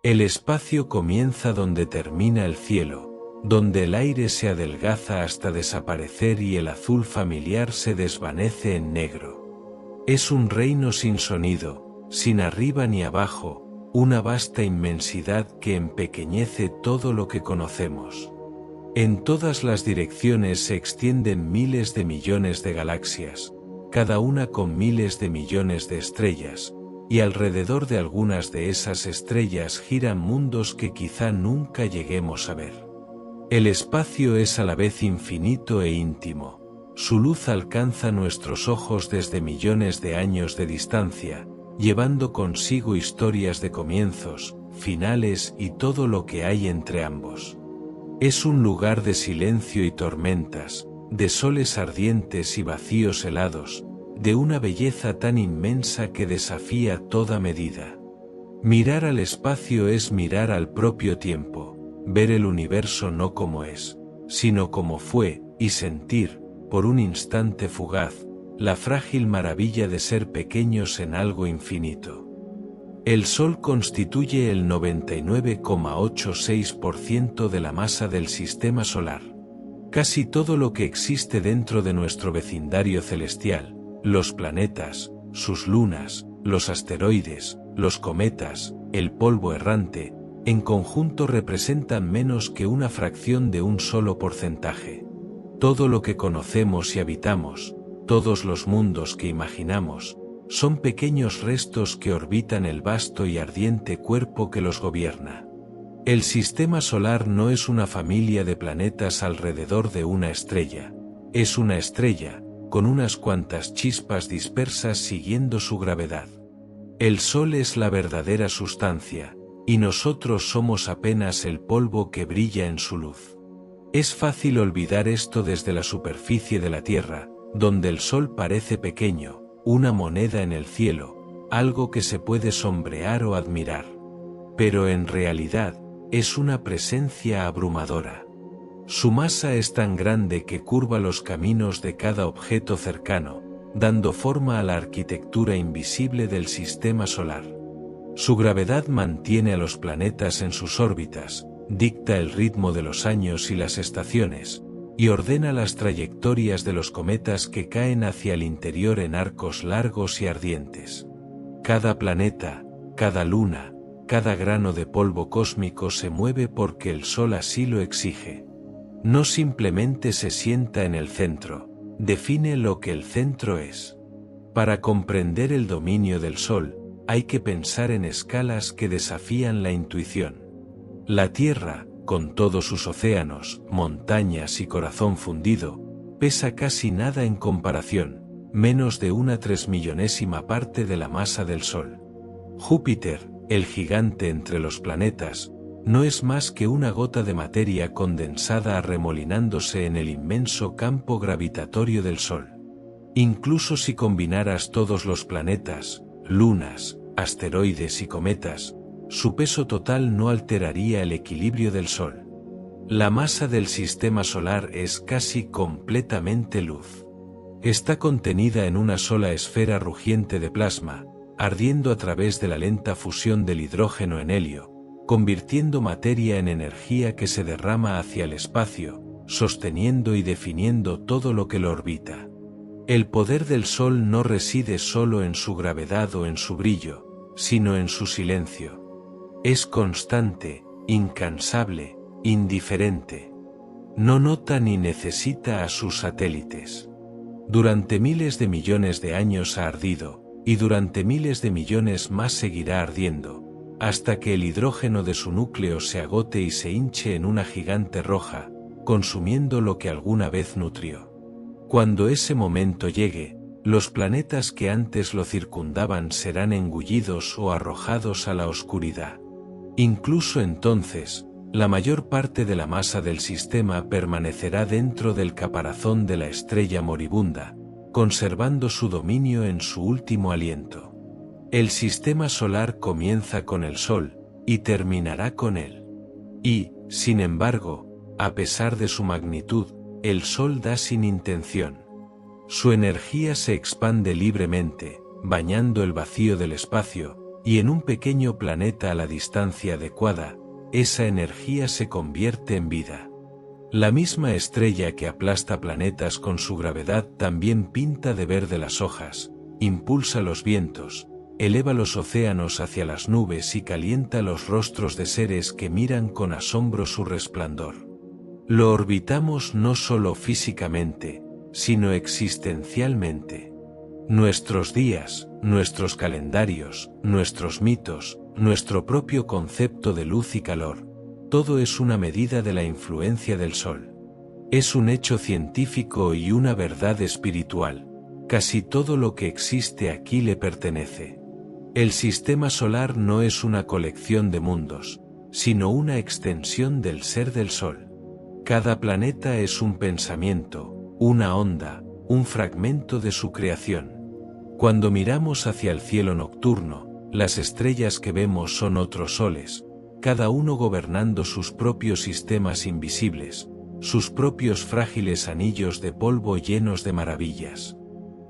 El espacio comienza donde termina el cielo, donde el aire se adelgaza hasta desaparecer y el azul familiar se desvanece en negro. Es un reino sin sonido, sin arriba ni abajo, una vasta inmensidad que empequeñece todo lo que conocemos. En todas las direcciones se extienden miles de millones de galaxias, cada una con miles de millones de estrellas, y alrededor de algunas de esas estrellas giran mundos que quizá nunca lleguemos a ver. El espacio es a la vez infinito e íntimo. Su luz alcanza nuestros ojos desde millones de años de distancia, llevando consigo historias de comienzos, finales y todo lo que hay entre ambos. Es un lugar de silencio y tormentas, de soles ardientes y vacíos helados, de una belleza tan inmensa que desafía toda medida. Mirar al espacio es mirar al propio tiempo, ver el universo no como es, sino como fue, y sentir, por un instante fugaz, la frágil maravilla de ser pequeños en algo infinito. El Sol constituye el 99,86% de la masa del Sistema Solar. Casi todo lo que existe dentro de nuestro vecindario celestial, los planetas, sus lunas, los asteroides, los cometas, el polvo errante, en conjunto representan menos que una fracción de un solo porcentaje. Todo lo que conocemos y habitamos, todos los mundos que imaginamos, son pequeños restos que orbitan el vasto y ardiente cuerpo que los gobierna. El sistema solar no es una familia de planetas alrededor de una estrella, es una estrella, con unas cuantas chispas dispersas siguiendo su gravedad. El Sol es la verdadera sustancia, y nosotros somos apenas el polvo que brilla en su luz. Es fácil olvidar esto desde la superficie de la Tierra, donde el Sol parece pequeño, una moneda en el cielo, algo que se puede sombrear o admirar. Pero en realidad, es una presencia abrumadora. Su masa es tan grande que curva los caminos de cada objeto cercano, dando forma a la arquitectura invisible del sistema solar. Su gravedad mantiene a los planetas en sus órbitas, dicta el ritmo de los años y las estaciones, y ordena las trayectorias de los cometas que caen hacia el interior en arcos largos y ardientes. Cada planeta, cada luna, cada grano de polvo cósmico se mueve porque el Sol así lo exige. No simplemente se sienta en el centro, define lo que el centro es. Para comprender el dominio del Sol, hay que pensar en escalas que desafían la intuición. La Tierra, con todos sus océanos, montañas y corazón fundido, pesa casi nada en comparación, menos de una 3.000.000ª parte de la masa del Sol. Júpiter, el gigante entre los planetas, no es más que una gota de materia condensada arremolinándose en el inmenso campo gravitatorio del Sol. Incluso si combinaras todos los planetas, lunas, asteroides y cometas, su peso total no alteraría el equilibrio del Sol. La masa del sistema solar es casi completamente luz. Está contenida en una sola esfera rugiente de plasma, ardiendo a través de la lenta fusión del hidrógeno en helio, convirtiendo materia en energía que se derrama hacia el espacio, sosteniendo y definiendo todo lo que lo orbita. El poder del Sol no reside solo en su gravedad o en su brillo, sino en su silencio. Es constante, incansable, indiferente. No nota ni necesita a sus satélites. Durante miles de millones de años ha ardido, y durante miles de millones más seguirá ardiendo, hasta que el hidrógeno de su núcleo se agote y se hinche en una gigante roja, consumiendo lo que alguna vez nutrió. Cuando ese momento llegue, los planetas que antes lo circundaban serán engullidos o arrojados a la oscuridad. Incluso entonces, la mayor parte de la masa del sistema permanecerá dentro del caparazón de la estrella moribunda, conservando su dominio en su último aliento. El sistema solar comienza con el Sol, y terminará con él. Y, sin embargo, a pesar de su magnitud, el Sol da sin intención. Su energía se expande libremente, bañando el vacío del espacio, y en un pequeño planeta a la distancia adecuada, esa energía se convierte en vida. La misma estrella que aplasta planetas con su gravedad también pinta de verde las hojas, impulsa los vientos, eleva los océanos hacia las nubes y calienta los rostros de seres que miran con asombro su resplandor. Lo orbitamos no solo físicamente, sino existencialmente. Nuestros días, nuestros calendarios, nuestros mitos, nuestro propio concepto de luz y calor, todo es una medida de la influencia del Sol. Es un hecho científico y una verdad espiritual. Casi todo lo que existe aquí le pertenece. El sistema solar no es una colección de mundos, sino una extensión del ser del Sol. Cada planeta es un pensamiento, una onda, un fragmento de su creación. Cuando miramos hacia el cielo nocturno, las estrellas que vemos son otros soles, cada uno gobernando sus propios sistemas invisibles, sus propios frágiles anillos de polvo llenos de maravillas.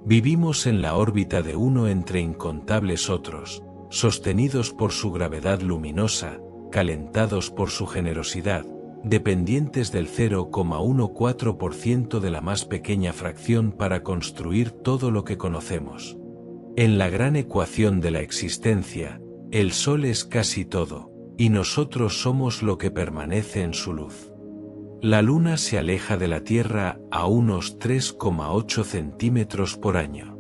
Vivimos en la órbita de uno entre incontables otros, sostenidos por su gravedad luminosa, calentados por su generosidad, dependientes del 0,14% de la más pequeña fracción para construir todo lo que conocemos. En la gran ecuación de la existencia, el Sol es casi todo, y nosotros somos lo que permanece en su luz. La Luna se aleja de la Tierra a unos 3,8 centímetros por año.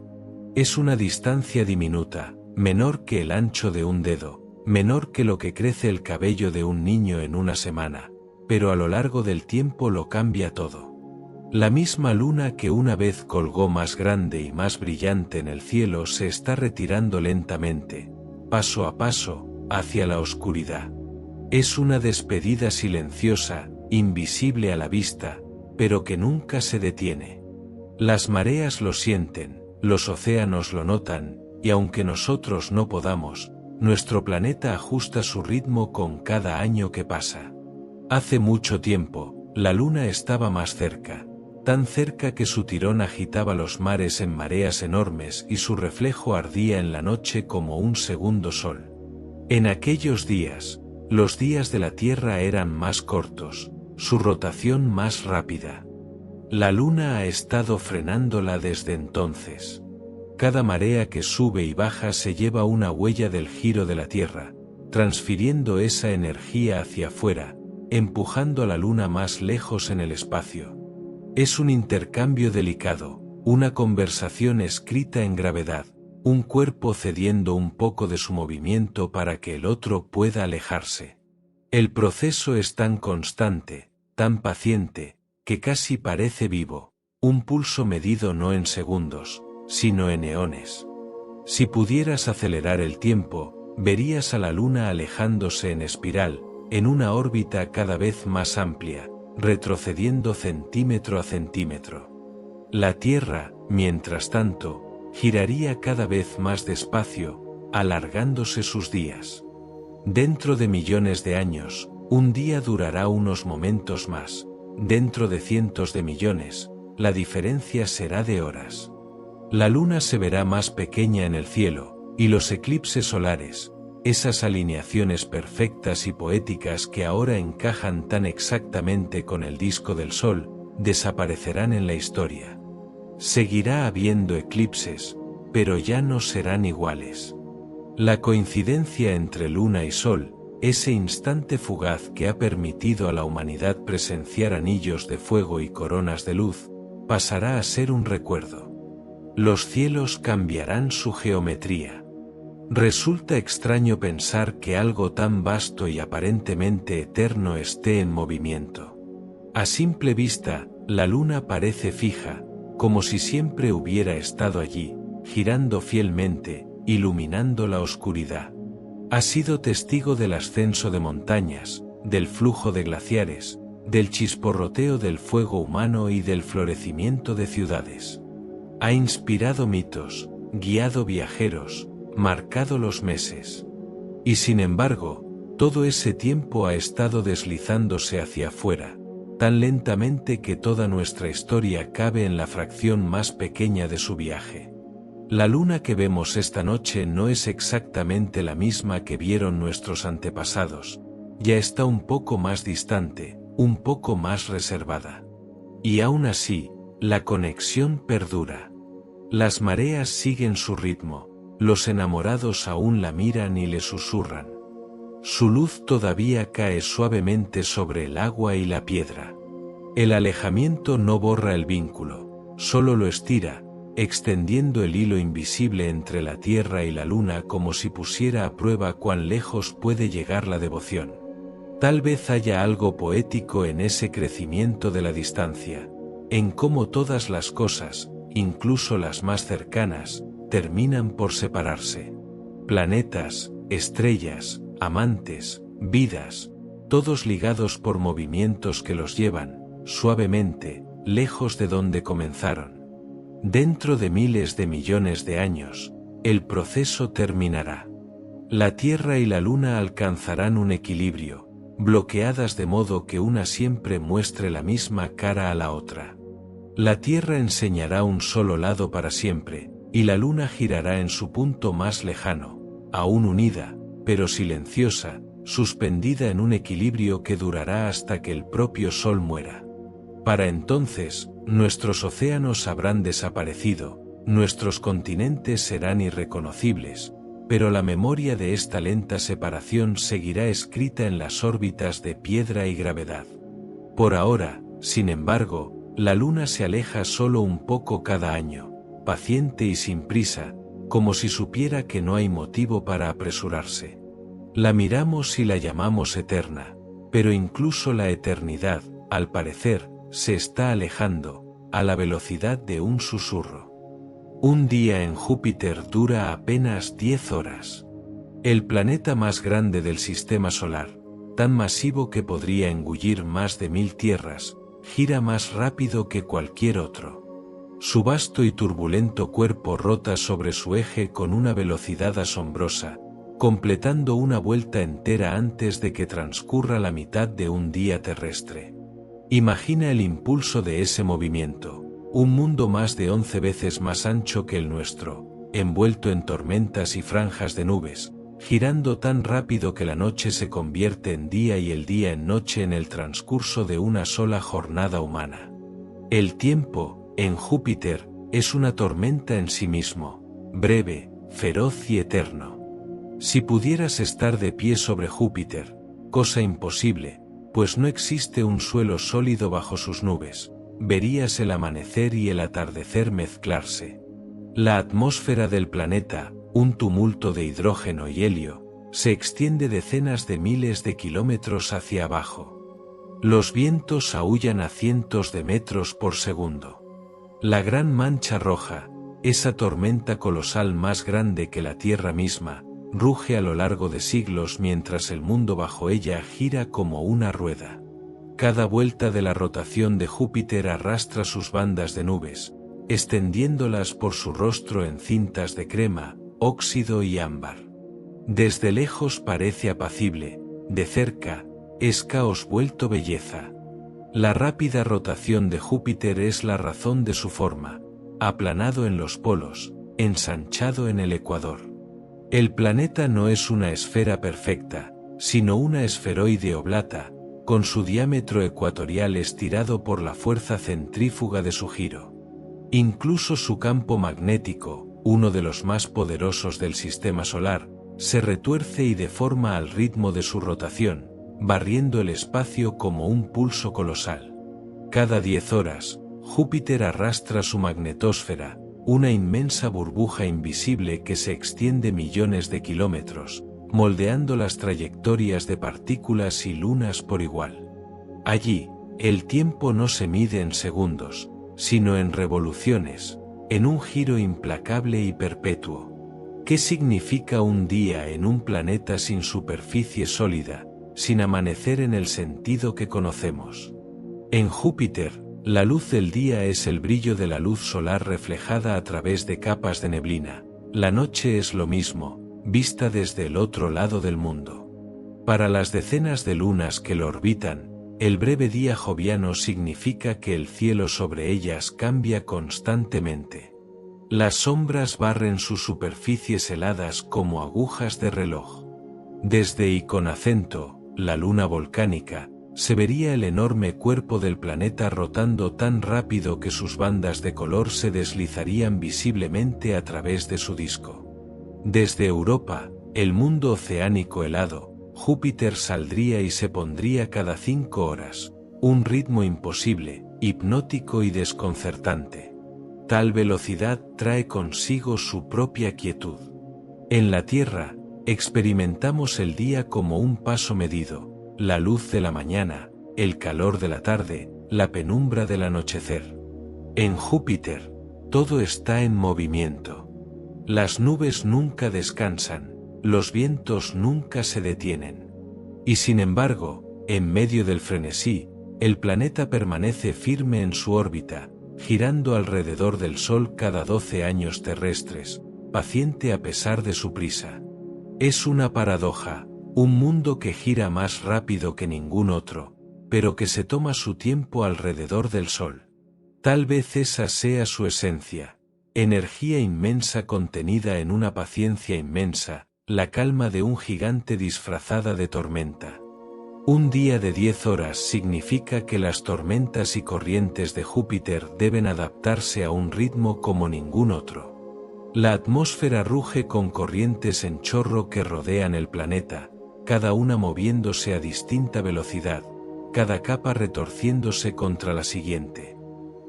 Es una distancia diminuta, menor que el ancho de un dedo, menor que lo que crece el cabello de un niño en una semana, pero a lo largo del tiempo lo cambia todo. La misma luna que una vez colgó más grande y más brillante en el cielo se está retirando lentamente, paso a paso, hacia la oscuridad. Es una despedida silenciosa, invisible a la vista, pero que nunca se detiene. Las mareas lo sienten, los océanos lo notan, y aunque nosotros no podamos, nuestro planeta ajusta su ritmo con cada año que pasa. Hace mucho tiempo, la luna estaba más cerca, tan cerca que su tirón agitaba los mares en mareas enormes y su reflejo ardía en la noche como un segundo sol. En aquellos días, los días de la Tierra eran más cortos, su rotación más rápida. La luna ha estado frenándola desde entonces. Cada marea que sube y baja se lleva una huella del giro de la Tierra, transfiriendo esa energía hacia afuera, empujando a la luna más lejos en el espacio. Es un intercambio delicado, una conversación escrita en gravedad, un cuerpo cediendo un poco de su movimiento para que el otro pueda alejarse. El proceso es tan constante, tan paciente, que casi parece vivo, un pulso medido no en segundos, sino en eones. Si pudieras acelerar el tiempo, verías a la luna alejándose en espiral, en una órbita cada vez más amplia, retrocediendo centímetro a centímetro. La Tierra, mientras tanto, giraría cada vez más despacio, alargándose sus días. Dentro de millones de años, un día durará unos momentos más, dentro de cientos de millones, la diferencia será de horas. La luna se verá más pequeña en el cielo, y los eclipses solares, esas alineaciones perfectas y poéticas que ahora encajan tan exactamente con el disco del Sol, desaparecerán en la historia. Seguirá habiendo eclipses, pero ya no serán iguales. La coincidencia entre luna y sol, ese instante fugaz que ha permitido a la humanidad presenciar anillos de fuego y coronas de luz, pasará a ser un recuerdo. Los cielos cambiarán su geometría. Resulta extraño pensar que algo tan vasto y aparentemente eterno esté en movimiento. A simple vista, la luna parece fija, como si siempre hubiera estado allí, girando fielmente, iluminando la oscuridad. Ha sido testigo del ascenso de montañas, del flujo de glaciares, del chisporroteo del fuego humano y del florecimiento de ciudades. Ha inspirado mitos, guiado viajeros, marcado los meses. Y sin embargo, todo ese tiempo ha estado deslizándose hacia afuera, tan lentamente que toda nuestra historia cabe en la fracción más pequeña de su viaje. La luna que vemos esta noche no es exactamente la misma que vieron nuestros antepasados, ya está un poco más distante, un poco más reservada. Y aún así, la conexión perdura. Las mareas siguen su ritmo, los enamorados aún la miran y le susurran. Su luz todavía cae suavemente sobre el agua y la piedra. El alejamiento no borra el vínculo, solo lo estira, extendiendo el hilo invisible entre la tierra y la luna como si pusiera a prueba cuán lejos puede llegar la devoción. Tal vez haya algo poético en ese crecimiento de la distancia, en cómo todas las cosas, incluso las más cercanas, terminan por separarse. Planetas, estrellas, amantes, vidas, todos ligados por movimientos que los llevan, suavemente, lejos de donde comenzaron. Dentro de miles de millones de años, el proceso terminará. La Tierra y la Luna alcanzarán un equilibrio, bloqueadas de modo que una siempre muestre la misma cara a la otra. La Tierra enseñará un solo lado para siempre, y la Luna girará en su punto más lejano, aún unida, pero silenciosa, suspendida en un equilibrio que durará hasta que el propio Sol muera. Para entonces, nuestros océanos habrán desaparecido, nuestros continentes serán irreconocibles, pero la memoria de esta lenta separación seguirá escrita en las órbitas de piedra y gravedad. Por ahora, sin embargo, la Luna se aleja solo un poco cada año, paciente y sin prisa, como si supiera que no hay motivo para apresurarse. La miramos y la llamamos eterna, pero incluso la eternidad, al parecer, se está alejando, a la velocidad de un susurro. Un día en Júpiter dura apenas 10 horas. El planeta más grande del sistema solar, tan masivo que podría engullir más de 1000 tierras, gira más rápido que cualquier otro. Su vasto y turbulento cuerpo rota sobre su eje con una velocidad asombrosa, completando una vuelta entera antes de que transcurra la mitad de un día terrestre. Imagina el impulso de ese movimiento, un mundo más de 11 veces más ancho que el nuestro, envuelto en tormentas y franjas de nubes, girando tan rápido que la noche se convierte en día y el día en noche en el transcurso de una sola jornada humana. El tiempo, en Júpiter, es una tormenta en sí mismo, breve, feroz y eterno. Si pudieras estar de pie sobre Júpiter, cosa imposible, pues no existe un suelo sólido bajo sus nubes, verías el amanecer y el atardecer mezclarse. La atmósfera del planeta, un tumulto de hidrógeno y helio, se extiende decenas de miles de kilómetros hacia abajo. Los vientos aúllan a cientos de metros por segundo. La gran mancha roja, esa tormenta colosal más grande que la Tierra misma, ruge a lo largo de siglos mientras el mundo bajo ella gira como una rueda. Cada vuelta de la rotación de Júpiter arrastra sus bandas de nubes, extendiéndolas por su rostro en cintas de crema, óxido y ámbar. Desde lejos parece apacible, de cerca, es caos vuelto belleza. La rápida rotación de Júpiter es la razón de su forma, aplanado en los polos, ensanchado en el ecuador. El planeta no es una esfera perfecta, sino una esferoide oblata, con su diámetro ecuatorial estirado por la fuerza centrífuga de su giro. Incluso su campo magnético, uno de los más poderosos del sistema solar, se retuerce y deforma al ritmo de su rotación, barriendo el espacio como un pulso colosal. Cada 10 horas, Júpiter arrastra su magnetosfera, una inmensa burbuja invisible que se extiende millones de kilómetros, moldeando las trayectorias de partículas y lunas por igual. Allí, el tiempo no se mide en segundos, sino en revoluciones, en un giro implacable y perpetuo. ¿Qué significa un día en un planeta sin superficie sólida, sin amanecer en el sentido que conocemos? En Júpiter, la luz del día es el brillo de la luz solar reflejada a través de capas de neblina. La noche es lo mismo, vista desde el otro lado del mundo. Para las decenas de lunas que lo orbitan, el breve día joviano significa que el cielo sobre ellas cambia constantemente. Las sombras barren sus superficies heladas como agujas de reloj. Desde Iconacento, la luna volcánica, se vería el enorme cuerpo del planeta rotando tan rápido que sus bandas de color se deslizarían visiblemente a través de su disco. Desde Europa, el mundo oceánico helado, Júpiter saldría y se pondría cada 5 horas, un ritmo imposible, hipnótico y desconcertante. Tal velocidad trae consigo su propia quietud. En la Tierra, experimentamos el día como un paso medido, la luz de la mañana, el calor de la tarde, la penumbra del anochecer. En Júpiter, todo está en movimiento. Las nubes nunca descansan, los vientos nunca se detienen. Y sin embargo, en medio del frenesí, el planeta permanece firme en su órbita, girando alrededor del Sol cada 12 años terrestres, paciente a pesar de su prisa. Es una paradoja, un mundo que gira más rápido que ningún otro, pero que se toma su tiempo alrededor del Sol. Tal vez esa sea su esencia, energía inmensa contenida en una paciencia inmensa, la calma de un gigante disfrazada de tormenta. Un día de 10 horas significa que las tormentas y corrientes de Júpiter deben adaptarse a un ritmo como ningún otro. La atmósfera ruge con corrientes en chorro que rodean el planeta, cada una moviéndose a distinta velocidad, cada capa retorciéndose contra la siguiente.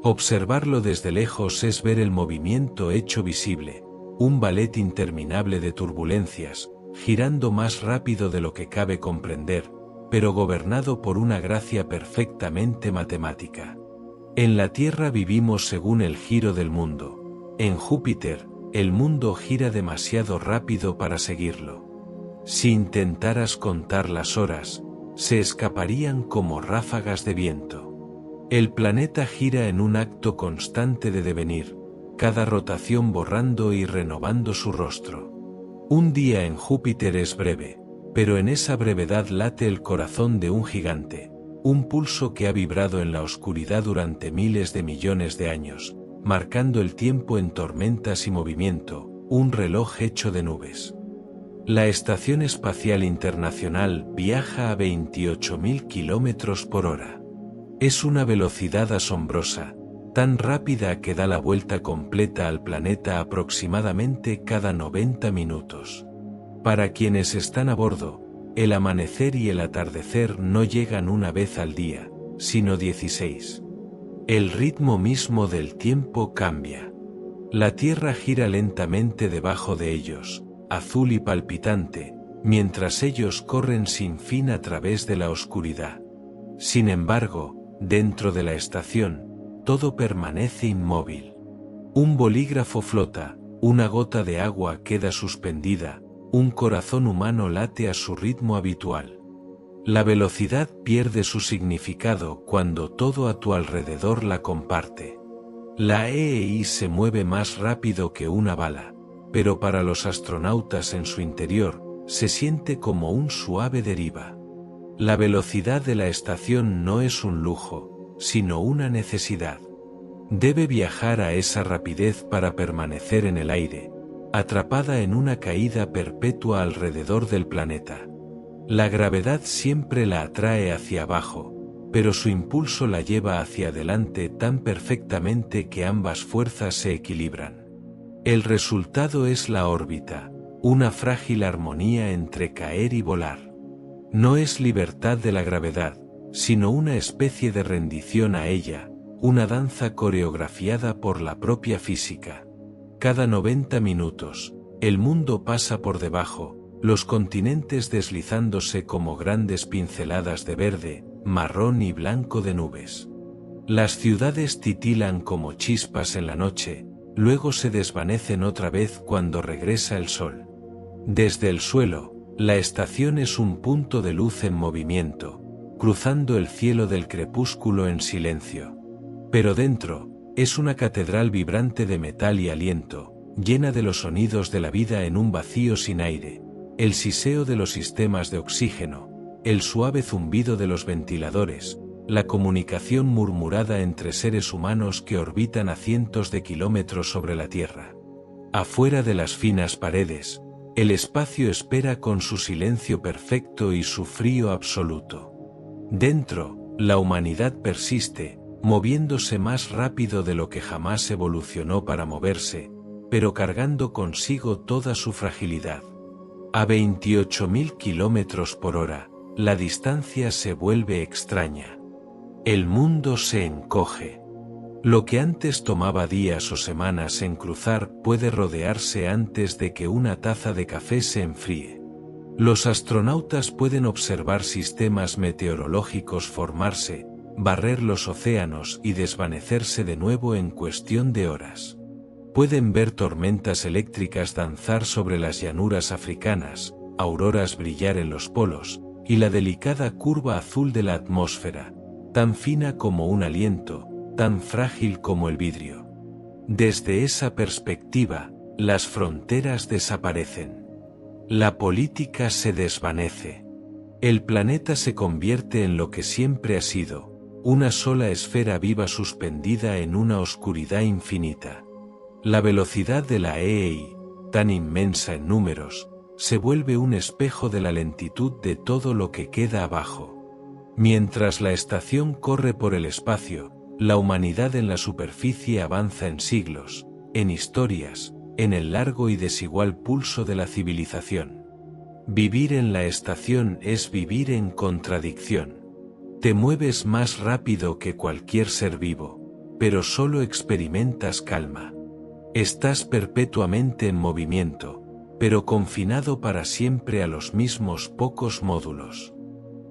Observarlo desde lejos es ver el movimiento hecho visible, un ballet interminable de turbulencias, girando más rápido de lo que cabe comprender, pero gobernado por una gracia perfectamente matemática. En la Tierra vivimos según el giro del mundo. En Júpiter, el mundo gira demasiado rápido para seguirlo. Si intentaras contar las horas, se escaparían como ráfagas de viento. El planeta gira en un acto constante de devenir, cada rotación borrando y renovando su rostro. Un día en Júpiter es breve, pero en esa brevedad late el corazón de un gigante, un pulso que ha vibrado en la oscuridad durante miles de millones de años, marcando el tiempo en tormentas y movimiento, un reloj hecho de nubes. La Estación Espacial Internacional viaja a 28.000 kilómetros por hora. Es una velocidad asombrosa, tan rápida que da la vuelta completa al planeta aproximadamente cada 90 minutos. Para quienes están a bordo, el amanecer y el atardecer no llegan una vez al día, sino 16. El ritmo mismo del tiempo cambia. La Tierra gira lentamente debajo de ellos, azul y palpitante, mientras ellos corren sin fin a través de la oscuridad. Sin embargo, dentro de la estación, todo permanece inmóvil. Un bolígrafo flota, una gota de agua queda suspendida, un corazón humano late a su ritmo habitual. La velocidad pierde su significado cuando todo a tu alrededor la comparte. La EEI se mueve más rápido que una bala, pero para los astronautas en su interior, se siente como un suave deriva. La velocidad de la estación no es un lujo, sino una necesidad. Debe viajar a esa rapidez para permanecer en el aire, atrapada en una caída perpetua alrededor del planeta. La gravedad siempre la atrae hacia abajo, pero su impulso la lleva hacia adelante tan perfectamente que ambas fuerzas se equilibran. El resultado es la órbita, una frágil armonía entre caer y volar. No es libertad de la gravedad, sino una especie de rendición a ella, una danza coreografiada por la propia física. Cada 90 minutos, el mundo pasa por debajo, los continentes deslizándose como grandes pinceladas de verde, marrón y blanco de nubes. Las ciudades titilan como chispas en la noche, luego se desvanecen otra vez cuando regresa el sol. Desde el suelo, la estación es un punto de luz en movimiento, cruzando el cielo del crepúsculo en silencio. Pero dentro, es una catedral vibrante de metal y aliento, llena de los sonidos de la vida en un vacío sin aire, el siseo de los sistemas de oxígeno, el suave zumbido de los ventiladores, la comunicación murmurada entre seres humanos que orbitan a cientos de kilómetros sobre la Tierra. Afuera de las finas paredes, el espacio espera con su silencio perfecto y su frío absoluto. Dentro, la humanidad persiste, moviéndose más rápido de lo que jamás evolucionó para moverse, pero cargando consigo toda su fragilidad. A 28.000 kilómetros por hora, la distancia se vuelve extraña. El mundo se encoge. Lo que antes tomaba días o semanas en cruzar puede rodearse antes de que una taza de café se enfríe. Los astronautas pueden observar sistemas meteorológicos formarse, barrer los océanos y desvanecerse de nuevo en cuestión de horas. Pueden ver tormentas eléctricas danzar sobre las llanuras africanas, auroras brillar en los polos, y la delicada curva azul de la atmósfera, tan fina como un aliento, tan frágil como el vidrio. Desde esa perspectiva, las fronteras desaparecen. La política se desvanece. El planeta se convierte en lo que siempre ha sido, una sola esfera viva suspendida en una oscuridad infinita. La velocidad de la EI, tan inmensa en números, se vuelve un espejo de la lentitud de todo lo que queda abajo. Mientras la estación corre por el espacio, la humanidad en la superficie avanza en siglos, en historias, en el largo y desigual pulso de la civilización. Vivir en la estación es vivir en contradicción. Te mueves más rápido que cualquier ser vivo, pero solo experimentas calma. Estás perpetuamente en movimiento, pero confinado para siempre a los mismos pocos módulos.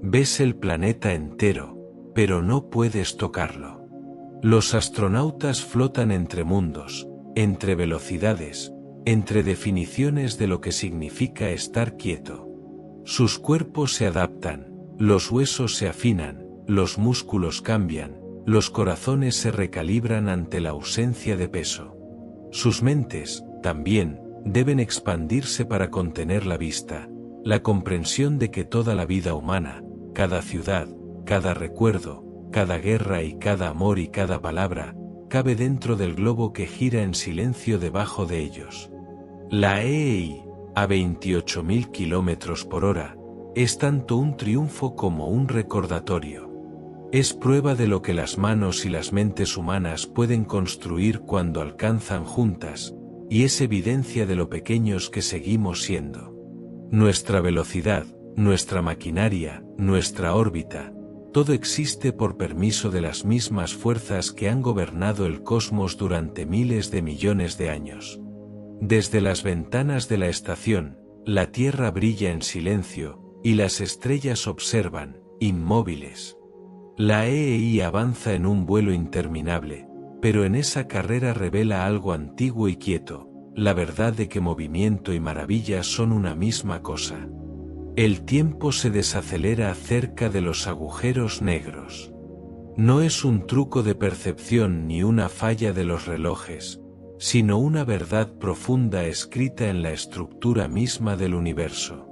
Ves el planeta entero, pero no puedes tocarlo. Los astronautas flotan entre mundos, entre velocidades, entre definiciones de lo que significa estar quieto. Sus cuerpos se adaptan, los huesos se afinan, los músculos cambian, los corazones se recalibran ante la ausencia de peso. Sus mentes, también, deben expandirse para contener la vista, la comprensión de que toda la vida humana, cada ciudad, cada recuerdo, cada guerra y cada amor y cada palabra, cabe dentro del globo que gira en silencio debajo de ellos. La EI, a 28.000 kilómetros por hora, es tanto un triunfo como un recordatorio. Es prueba de lo que las manos y las mentes humanas pueden construir cuando alcanzan juntas, y es evidencia de lo pequeños que seguimos siendo. Nuestra velocidad, nuestra maquinaria, nuestra órbita, todo existe por permiso de las mismas fuerzas que han gobernado el cosmos durante miles de millones de años. Desde las ventanas de la estación, la Tierra brilla en silencio, y las estrellas observan, inmóviles. La EI avanza en un vuelo interminable, pero en esa carrera revela algo antiguo y quieto, la verdad de que movimiento y maravilla son una misma cosa. El tiempo se desacelera cerca de los agujeros negros. No es un truco de percepción ni una falla de los relojes, sino una verdad profunda escrita en la estructura misma del universo.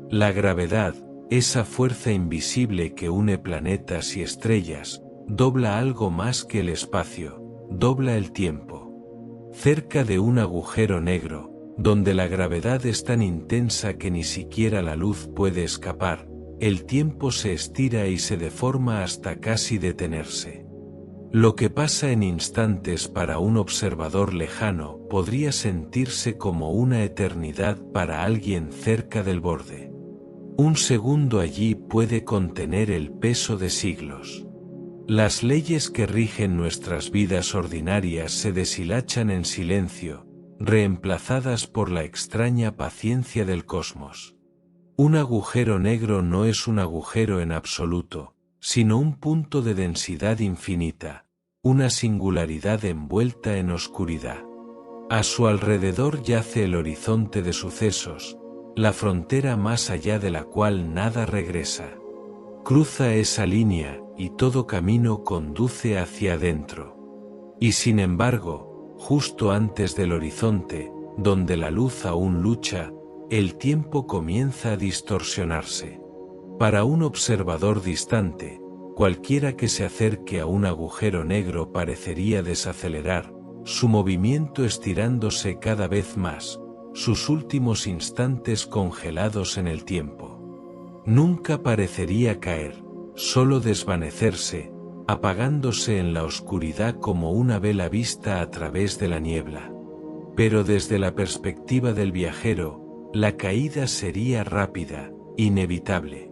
La gravedad, esa fuerza invisible que une planetas y estrellas, dobla algo más que el espacio, dobla el tiempo. Cerca de un agujero negro, donde la gravedad es tan intensa que ni siquiera la luz puede escapar, el tiempo se estira y se deforma hasta casi detenerse. Lo que pasa en instantes para un observador lejano podría sentirse como una eternidad para alguien cerca del borde. Un segundo allí puede contener el peso de siglos. Las leyes que rigen nuestras vidas ordinarias se deshilachan en silencio, reemplazadas por la extraña paciencia del cosmos. Un agujero negro no es un agujero en absoluto, sino un punto de densidad infinita, una singularidad envuelta en oscuridad. A su alrededor yace el horizonte de sucesos, la frontera más allá de la cual nada regresa. Cruza esa línea, y todo camino conduce hacia adentro. Y sin embargo, justo antes del horizonte, donde la luz aún lucha, el tiempo comienza a distorsionarse. Para un observador distante, Cualquiera que se acerque a un agujero negro parecería desacelerar, su movimiento estirándose cada vez más, sus últimos instantes congelados en el tiempo. Nunca parecería caer, solo desvanecerse, apagándose en la oscuridad como una vela vista a través de la niebla. Pero desde la perspectiva del viajero, la caída sería rápida, inevitable.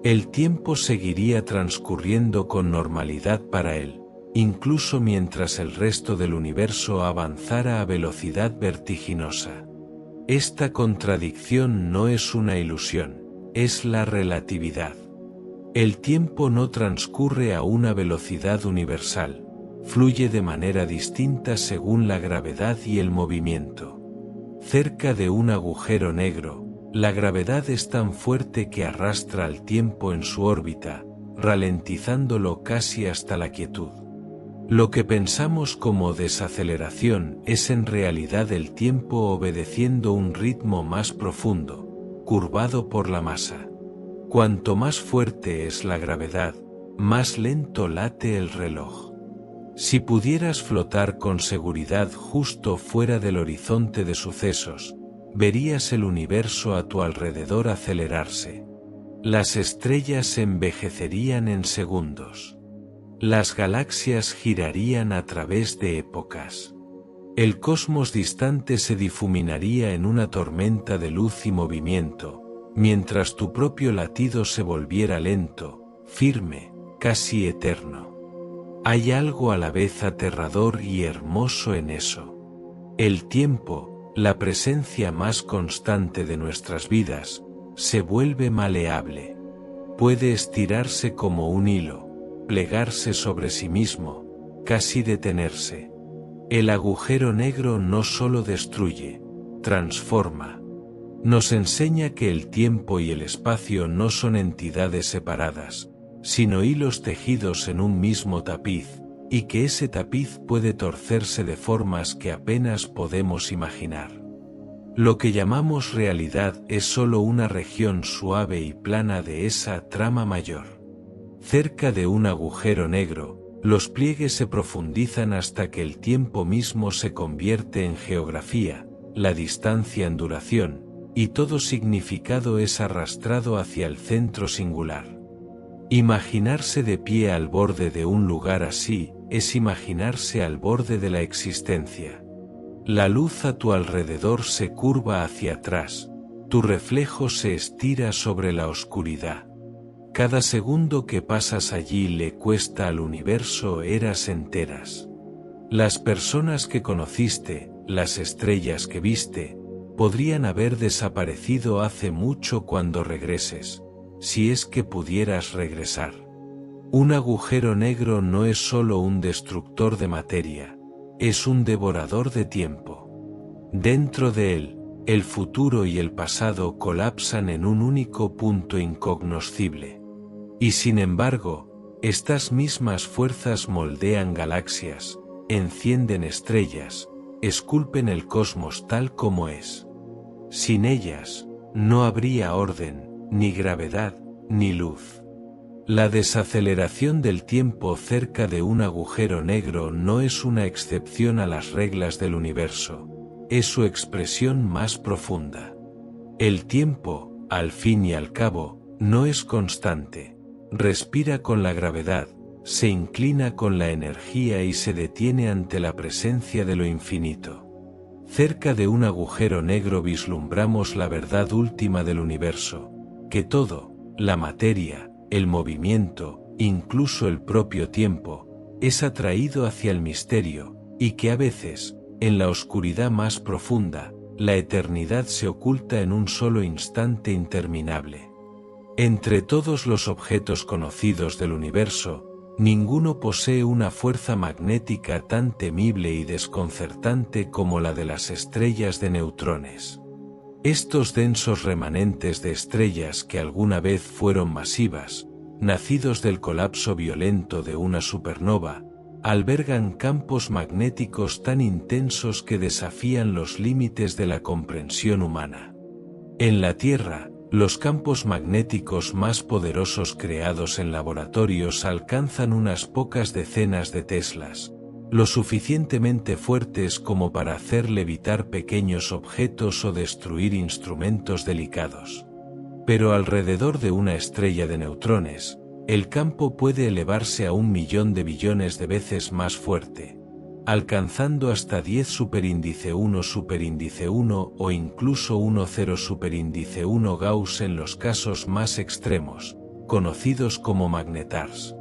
El tiempo seguiría transcurriendo con normalidad para él, incluso mientras el resto del universo avanzara a velocidad vertiginosa. Esta contradicción no es una ilusión, es la relatividad. El tiempo no transcurre a una velocidad universal, fluye de manera distinta según la gravedad y el movimiento. Cerca de un agujero negro, la gravedad es tan fuerte que arrastra al tiempo en su órbita, ralentizándolo casi hasta la quietud. Lo que pensamos como desaceleración es en realidad el tiempo obedeciendo un ritmo más profundo, curvado por la masa. Cuanto más fuerte es la gravedad, más lento late el reloj. Si pudieras flotar con seguridad justo fuera del horizonte de sucesos, verías el universo a tu alrededor acelerarse. Las estrellas se envejecerían en segundos. Las galaxias girarían a través de épocas. El cosmos distante se difuminaría en una tormenta de luz y movimiento, mientras tu propio latido se volviera lento, firme, casi eterno. Hay algo a la vez aterrador y hermoso en eso. El tiempo, la presencia más constante de nuestras vidas, se vuelve maleable. Puede estirarse como un hilo, plegarse sobre sí mismo, casi detenerse. El agujero negro no solo destruye, transforma. Nos enseña que el tiempo y el espacio no son entidades separadas, sino hilos tejidos en un mismo tapiz, y que ese tapiz puede torcerse de formas que apenas podemos imaginar. Lo que llamamos realidad es solo una región suave y plana de esa trama mayor. Cerca de un agujero negro, los pliegues se profundizan hasta que el tiempo mismo se convierte en geografía, la distancia en duración, y todo significado es arrastrado hacia el centro singular. Imaginarse de pie al borde de un lugar así, es imaginarse al borde de la existencia. La luz a tu alrededor se curva hacia atrás, tu reflejo se estira sobre la oscuridad. Cada segundo que pasas allí le cuesta al universo eras enteras. Las personas que conociste, las estrellas que viste, podrían haber desaparecido hace mucho cuando regreses, si es que pudieras regresar. Un agujero negro no es solo un destructor de materia, es un devorador de tiempo. Dentro de él, el futuro y el pasado colapsan en un único punto incognoscible. Y sin embargo, estas mismas fuerzas moldean galaxias, encienden estrellas, esculpen el cosmos tal como es. Sin ellas, no habría orden, ni gravedad, ni luz. La desaceleración del tiempo cerca de un agujero negro no es una excepción a las reglas del universo, es su expresión más profunda. El tiempo, al fin y al cabo, no es constante, respira con la gravedad, se inclina con la energía y se detiene ante la presencia de lo infinito. Cerca de un agujero negro vislumbramos la verdad última del universo, que todo, la materia, el movimiento, incluso el propio tiempo, es atraído hacia el misterio, y que a veces, en la oscuridad más profunda, la eternidad se oculta en un solo instante interminable. Entre todos los objetos conocidos del universo, ninguno posee una fuerza magnética tan temible y desconcertante como la de las estrellas de neutrones. Estos densos remanentes de estrellas que alguna vez fueron masivas, nacidos del colapso violento de una supernova, albergan campos magnéticos tan intensos que desafían los límites de la comprensión humana. En la Tierra, Los campos magnéticos más poderosos creados en laboratorios alcanzan unas pocas decenas de teslas, lo suficientemente fuertes como para hacer levitar pequeños objetos o destruir instrumentos delicados. Pero alrededor de una estrella de neutrones, el campo puede elevarse a 1.000.000 de billones de veces más fuerte, alcanzando hasta 10 superíndice 1 superíndice 1 o incluso 10 superíndice 1 Gauss en los casos más extremos, conocidos como magnetars.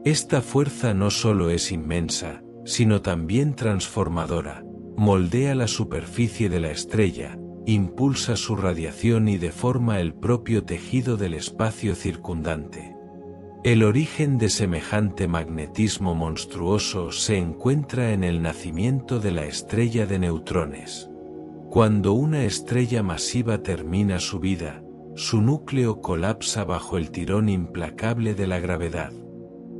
Esta fuerza no solo es inmensa, sino también transformadora, moldea la superficie de la estrella, impulsa su radiación y deforma el propio tejido del espacio circundante. El origen de semejante magnetismo monstruoso se encuentra en el nacimiento de la estrella de neutrones. Cuando una estrella masiva termina su vida, su núcleo colapsa bajo el tirón implacable de la gravedad.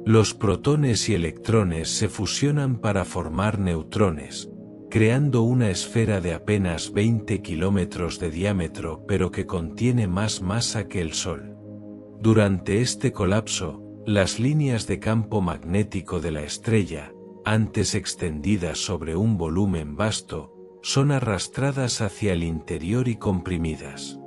Los protones y electrones se fusionan para formar neutrones, creando una esfera de apenas 20 kilómetros de diámetro pero que contiene más masa que el Sol. Durante este colapso, las líneas de campo magnético de la estrella, antes extendidas sobre un volumen vasto, son arrastradas hacia el interior y comprimidas.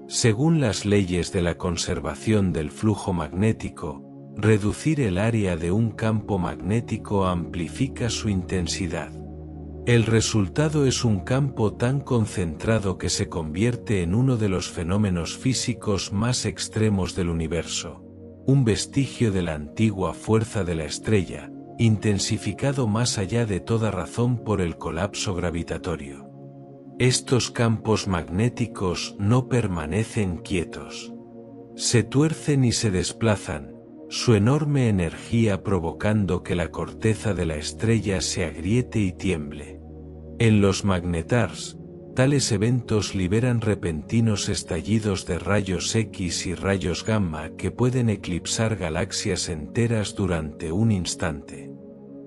Según las leyes de la conservación del flujo magnético, reducir el área de un campo magnético amplifica su intensidad. El resultado es un campo tan concentrado que se convierte en uno de los fenómenos físicos más extremos del universo, un vestigio de la antigua fuerza de la estrella, intensificado más allá de toda razón por el colapso gravitatorio. Estos campos magnéticos no permanecen quietos. Se tuercen y se desplazan, su enorme energía provocando que la corteza de la estrella se agriete y tiemble. En los magnetars, tales eventos liberan repentinos estallidos de rayos X y rayos gamma que pueden eclipsar galaxias enteras durante un instante.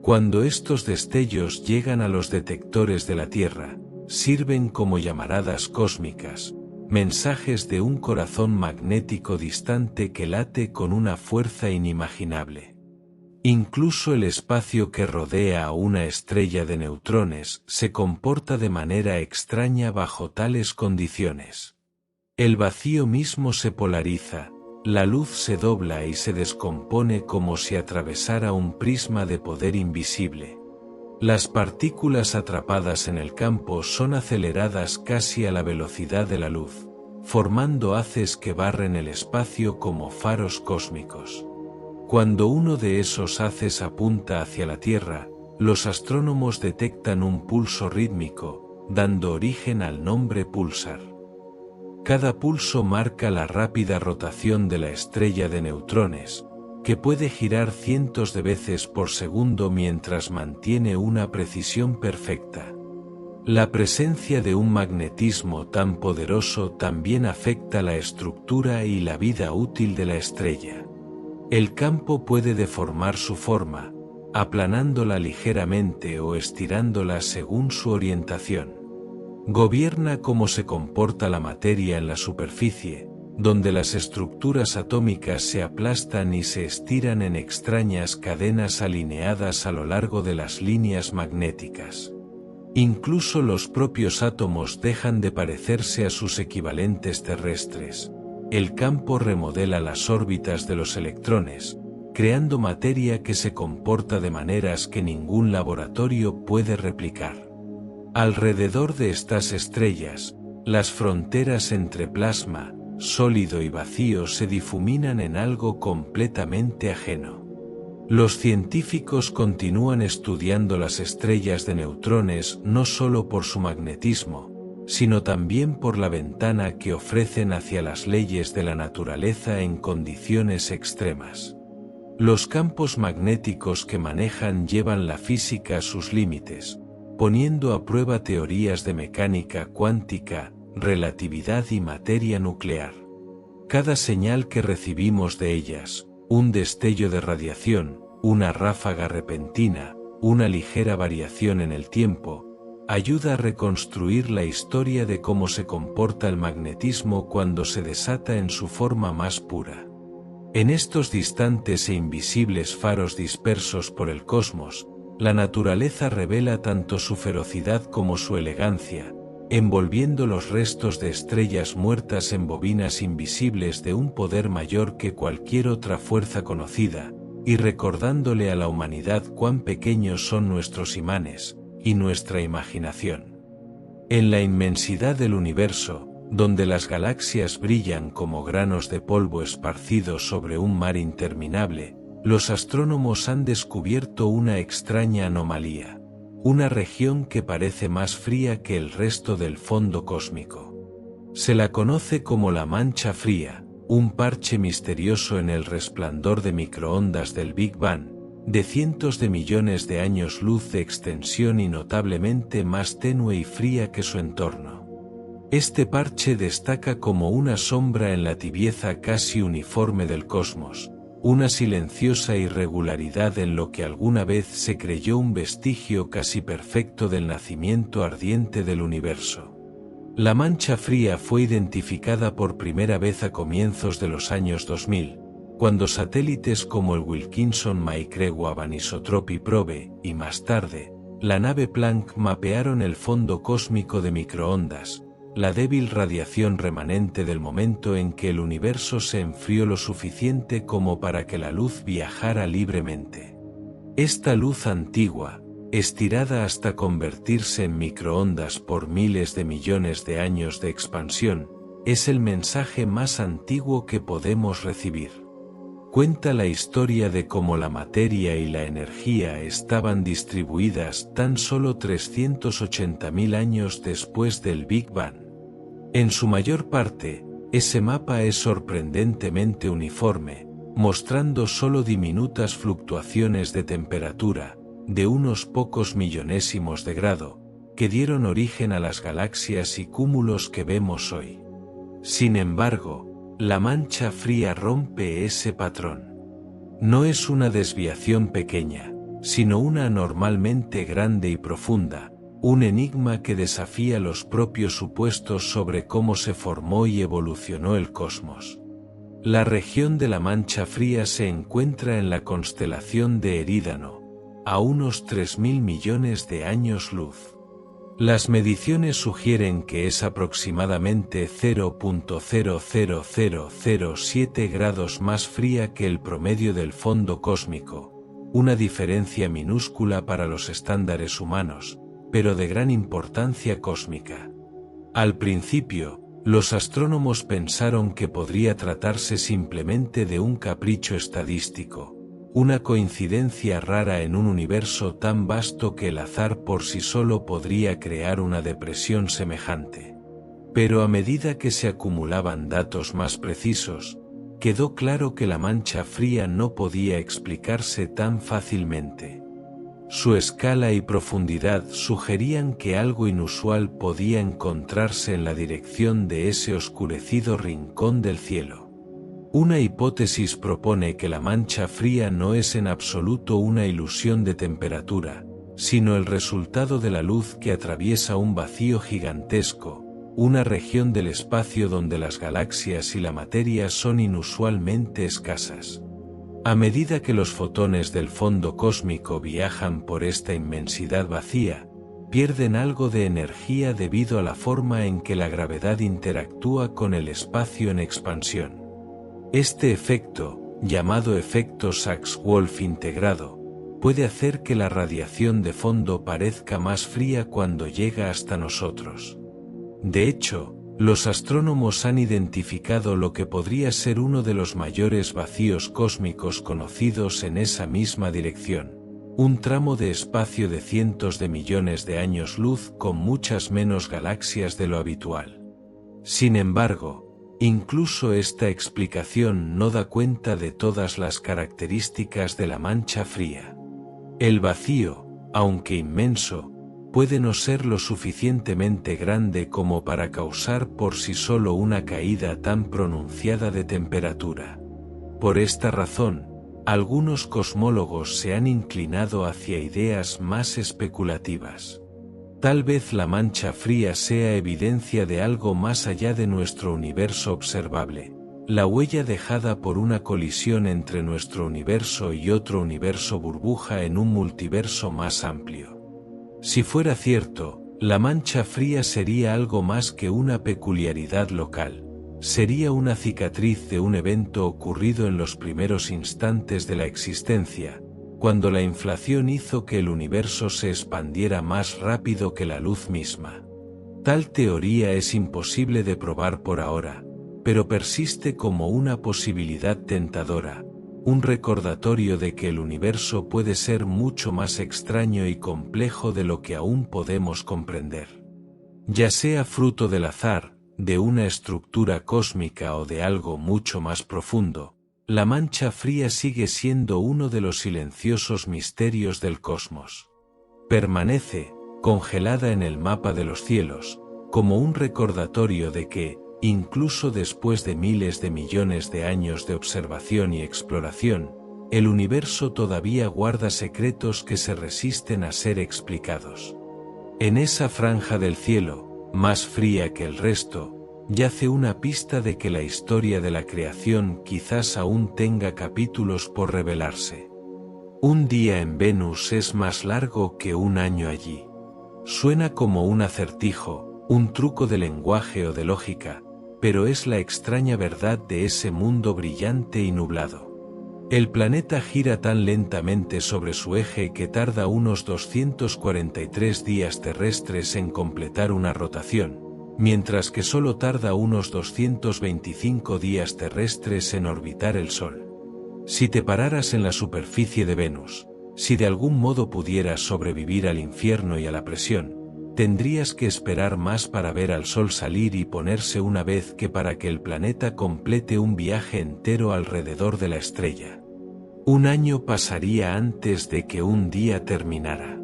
Cuando estos destellos llegan a los detectores de la Tierra, sirven como llamaradas cósmicas, mensajes de un corazón magnético distante que late con una fuerza inimaginable. Incluso el espacio que rodea a una estrella de neutrones se comporta de manera extraña bajo tales condiciones. El vacío mismo se polariza, la luz se dobla y se descompone como si atravesara un prisma de poder invisible. Las partículas atrapadas en el campo son aceleradas casi a la velocidad de la luz, formando haces que barren el espacio como faros cósmicos. Cuando uno de esos haces apunta hacia la Tierra, los astrónomos detectan un pulso rítmico, dando origen al nombre pulsar. Cada pulso marca la rápida rotación de la estrella de neutrones, que puede girar cientos de veces por segundo mientras mantiene una precisión perfecta. La presencia de un magnetismo tan poderoso también afecta la estructura y la vida útil de la estrella. El campo puede deformar su forma, aplanándola ligeramente o estirándola según su orientación. Gobierna cómo se comporta la materia en la superficie, donde las estructuras atómicas se aplastan y se estiran en extrañas cadenas alineadas a lo largo de las líneas magnéticas. Incluso los propios átomos dejan de parecerse a sus equivalentes terrestres. El campo remodela las órbitas de los electrones, creando materia que se comporta de maneras que ningún laboratorio puede replicar. Alrededor de estas estrellas, las fronteras entre plasma, sólido y vacío se difuminan en algo completamente ajeno. Los científicos continúan estudiando las estrellas de neutrones no solo por su magnetismo, sino también por la ventana que ofrecen hacia las leyes de la naturaleza en condiciones extremas. Los campos magnéticos que manejan llevan la física a sus límites, poniendo a prueba teorías de mecánica cuántica, relatividad y materia nuclear. Cada señal que recibimos de ellas, un destello de radiación, una ráfaga repentina, una ligera variación en el tiempo, ayuda a reconstruir la historia de cómo se comporta el magnetismo cuando se desata en su forma más pura. En estos distantes e invisibles faros dispersos por el cosmos, la naturaleza revela tanto su ferocidad como su elegancia, envolviendo los restos de estrellas muertas en bobinas invisibles de un poder mayor que cualquier otra fuerza conocida, y recordándole a la humanidad cuán pequeños son nuestros imanes, y nuestra imaginación. En la inmensidad del universo, donde las galaxias brillan como granos de polvo esparcidos sobre un mar interminable, los astrónomos han descubierto una extraña anomalía, una región que parece más fría que el resto del fondo cósmico. Se la conoce como la mancha fría, un parche misterioso en el resplandor de microondas del Big Bang, de cientos de millones de años luz de extensión y notablemente más tenue y fría que su entorno. Este parche destaca como una sombra en la tibieza casi uniforme del cosmos, una silenciosa irregularidad en lo que alguna vez se creyó un vestigio casi perfecto del nacimiento ardiente del universo. La mancha fría fue identificada por primera vez a comienzos de los años 2000, cuando satélites como el Wilkinson Microwave Anisotropy Probe, y más tarde, la nave Planck mapearon el fondo cósmico de microondas, la débil radiación remanente del momento en que el universo se enfrió lo suficiente como para que la luz viajara libremente. Esta luz antigua, estirada hasta convertirse en microondas por miles de millones de años de expansión, es el mensaje más antiguo que podemos recibir. Cuenta la historia de cómo la materia y la energía estaban distribuidas tan solo 380.000 años después del Big Bang. En su mayor parte, ese mapa es sorprendentemente uniforme, mostrando solo diminutas fluctuaciones de temperatura, de unos pocos millonésimos de grado, que dieron origen a las galaxias y cúmulos que vemos hoy. Sin embargo, la mancha fría rompe ese patrón. No es una desviación pequeña, sino una anormalmente grande y profunda, un enigma que desafía los propios supuestos sobre cómo se formó y evolucionó el cosmos. La región de la mancha fría se encuentra en la constelación de Erídano, a unos 3.000 millones de años luz. Las mediciones sugieren que es aproximadamente 0.00007 grados más fría que el promedio del fondo cósmico, una diferencia minúscula para los estándares humanos, pero de gran importancia cósmica. Al principio, los astrónomos pensaron que podría tratarse simplemente de un capricho estadístico, una coincidencia rara en un universo tan vasto que el azar por sí solo podría crear una depresión semejante. Pero a medida que se acumulaban datos más precisos, quedó claro que la mancha fría no podía explicarse tan fácilmente. Su escala y profundidad sugerían que algo inusual podía encontrarse en la dirección de ese oscurecido rincón del cielo. Una hipótesis propone que la mancha fría no es en absoluto una ilusión de temperatura, sino el resultado de la luz que atraviesa un vacío gigantesco, una región del espacio donde las galaxias y la materia son inusualmente escasas. A medida que los fotones del fondo cósmico viajan por esta inmensidad vacía, pierden algo de energía debido a la forma en que la gravedad interactúa con el espacio en expansión. Este efecto, llamado efecto Sachs-Wolf integrado, puede hacer que la radiación de fondo parezca más fría cuando llega hasta nosotros. De hecho, los astrónomos han identificado lo que podría ser uno de los mayores vacíos cósmicos conocidos en esa misma dirección, un tramo de espacio de cientos de millones de años luz con muchas menos galaxias de lo habitual. Sin embargo, incluso esta explicación no da cuenta de todas las características de la mancha fría. El vacío, aunque inmenso, puede no ser lo suficientemente grande como para causar por sí solo una caída tan pronunciada de temperatura. Por esta razón, algunos cosmólogos se han inclinado hacia ideas más especulativas. Tal vez la mancha fría sea evidencia de algo más allá de nuestro universo observable, la huella dejada por una colisión entre nuestro universo y otro universo burbuja en un multiverso más amplio. Si fuera cierto, la mancha fría sería algo más que una peculiaridad local, sería una cicatriz de un evento ocurrido en los primeros instantes de la existencia, cuando la inflación hizo que el universo se expandiera más rápido que la luz misma. Tal teoría es imposible de probar por ahora, pero persiste como una posibilidad tentadora, un recordatorio de que el universo puede ser mucho más extraño y complejo de lo que aún podemos comprender. Ya sea fruto del azar, de una estructura cósmica o de algo mucho más profundo, la mancha fría sigue siendo uno de los silenciosos misterios del cosmos. Permanece, congelada en el mapa de los cielos, como un recordatorio de que, incluso después de miles de millones de años de observación y exploración, el universo todavía guarda secretos que se resisten a ser explicados. En esa franja del cielo, más fría que el resto, yace una pista de que la historia de la creación quizás aún tenga capítulos por revelarse. Un día en Venus es más largo que un año allí. Suena como un acertijo, un truco de lenguaje o de lógica, pero es la extraña verdad de ese mundo brillante y nublado. El planeta gira tan lentamente sobre su eje que tarda unos 243 días terrestres en completar una rotación, mientras que solo tarda unos 225 días terrestres en orbitar el Sol. Si te pararas en la superficie de Venus, si de algún modo pudieras sobrevivir al infierno y a la presión, tendrías que esperar más para ver al Sol salir y ponerse una vez que para que el planeta complete un viaje entero alrededor de la estrella. Un año pasaría antes de que un día terminara.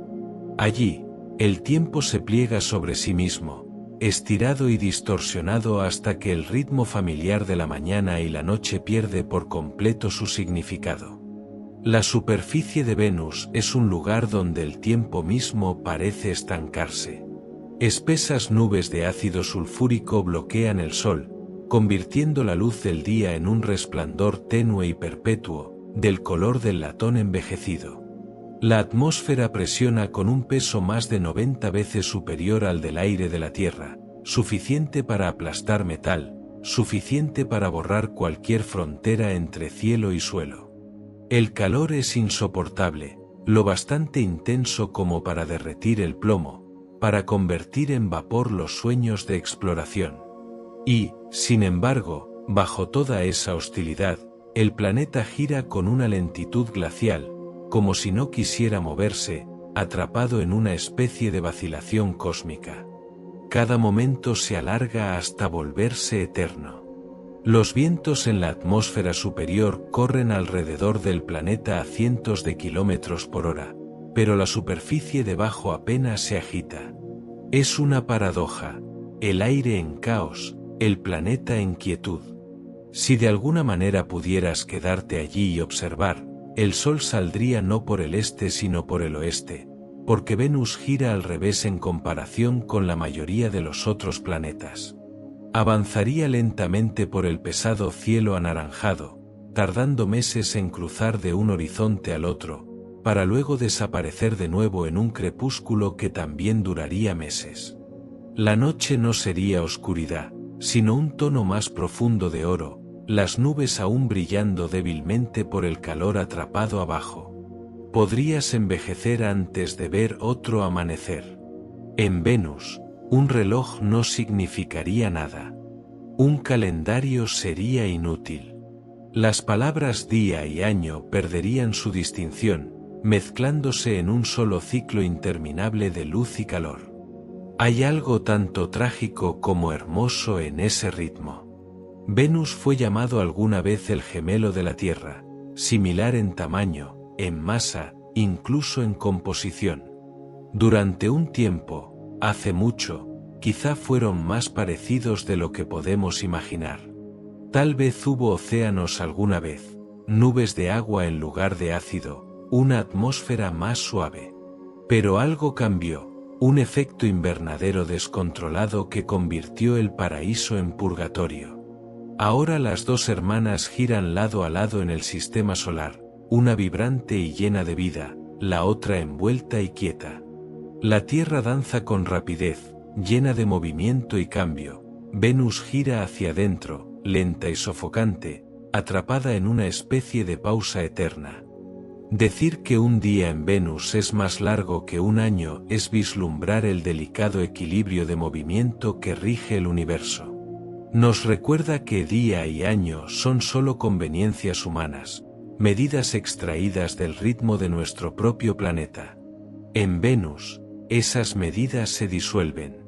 Allí, el tiempo se pliega sobre sí mismo, estirado y distorsionado hasta que el ritmo familiar de la mañana y la noche pierde por completo su significado. La superficie de Venus es un lugar donde el tiempo mismo parece estancarse. Espesas nubes de ácido sulfúrico bloquean el Sol, convirtiendo la luz del día en un resplandor tenue y perpetuo, del color del latón envejecido. La atmósfera presiona con un peso más de 90 veces superior al del aire de la Tierra, suficiente para aplastar metal, suficiente para borrar cualquier frontera entre cielo y suelo. El calor es insoportable, lo bastante intenso como para derretir el plomo, para convertir en vapor los sueños de exploración. Y, sin embargo, bajo toda esa hostilidad, el planeta gira con una lentitud glacial, como si no quisiera moverse, atrapado en una especie de vacilación cósmica. Cada momento se alarga hasta volverse eterno. Los vientos en la atmósfera superior corren alrededor del planeta a cientos de kilómetros por hora, pero la superficie debajo apenas se agita. Es una paradoja, el aire en caos, el planeta en quietud. Si de alguna manera pudieras quedarte allí y observar, el Sol saldría no por el este sino por el oeste, porque Venus gira al revés en comparación con la mayoría de los otros planetas. Avanzaría lentamente por el pesado cielo anaranjado, tardando meses en cruzar de un horizonte al otro, para luego desaparecer de nuevo en un crepúsculo que también duraría meses. La noche no sería oscuridad, sino un tono más profundo de oro, las nubes aún brillando débilmente por el calor atrapado abajo. Podrías envejecer antes de ver otro amanecer. En Venus, un reloj no significaría nada. Un calendario sería inútil. Las palabras día y año perderían su distinción, mezclándose en un solo ciclo interminable de luz y calor. Hay algo tanto trágico como hermoso en ese ritmo. Venus fue llamado alguna vez el gemelo de la Tierra, similar en tamaño, en masa, incluso en composición. Durante un tiempo, hace mucho, quizá fueron más parecidos de lo que podemos imaginar. Tal vez hubo océanos alguna vez, nubes de agua en lugar de ácido, una atmósfera más suave. Pero algo cambió, un efecto invernadero descontrolado que convirtió el paraíso en purgatorio. Ahora las dos hermanas giran lado a lado en el sistema solar, una vibrante y llena de vida, la otra envuelta y quieta. La Tierra danza con rapidez, llena de movimiento y cambio. Venus gira hacia adentro, lenta y sofocante, atrapada en una especie de pausa eterna. Decir que un día en Venus es más largo que un año es vislumbrar el delicado equilibrio de movimiento que rige el universo. Nos recuerda que día y año son solo conveniencias humanas, medidas extraídas del ritmo de nuestro propio planeta. En Venus, esas medidas se disuelven.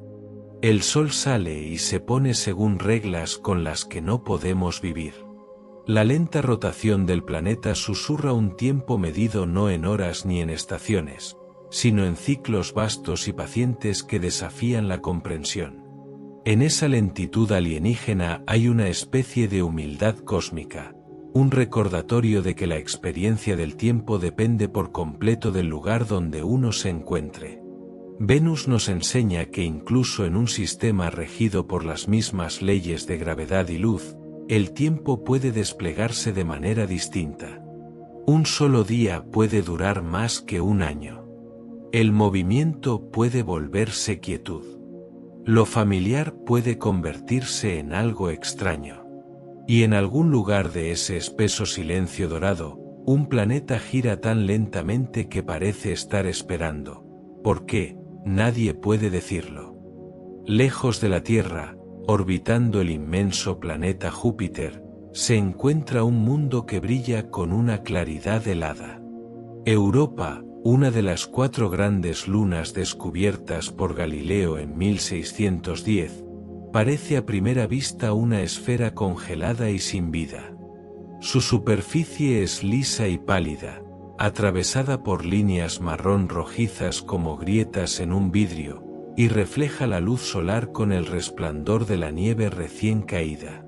El Sol sale y se pone según reglas con las que no podemos vivir. La lenta rotación del planeta susurra un tiempo medido no en horas ni en estaciones, sino en ciclos vastos y pacientes que desafían la comprensión. En esa lentitud alienígena hay una especie de humildad cósmica, un recordatorio de que la experiencia del tiempo depende por completo del lugar donde uno se encuentre. Venus nos enseña que incluso en un sistema regido por las mismas leyes de gravedad y luz, el tiempo puede desplegarse de manera distinta. Un solo día puede durar más que un año. El movimiento puede volverse quietud. Lo familiar puede convertirse en algo extraño. Y en algún lugar de ese espeso silencio dorado, un planeta gira tan lentamente que parece estar esperando. ¿Por qué? Nadie puede decirlo. Lejos de la Tierra, orbitando el inmenso planeta Júpiter, se encuentra un mundo que brilla con una claridad helada. Europa, una de las 4 grandes lunas descubiertas por Galileo en 1610, parece a primera vista una esfera congelada y sin vida. Su superficie es lisa y pálida, atravesada por líneas marrón rojizas como grietas en un vidrio, y refleja la luz solar con el resplandor de la nieve recién caída.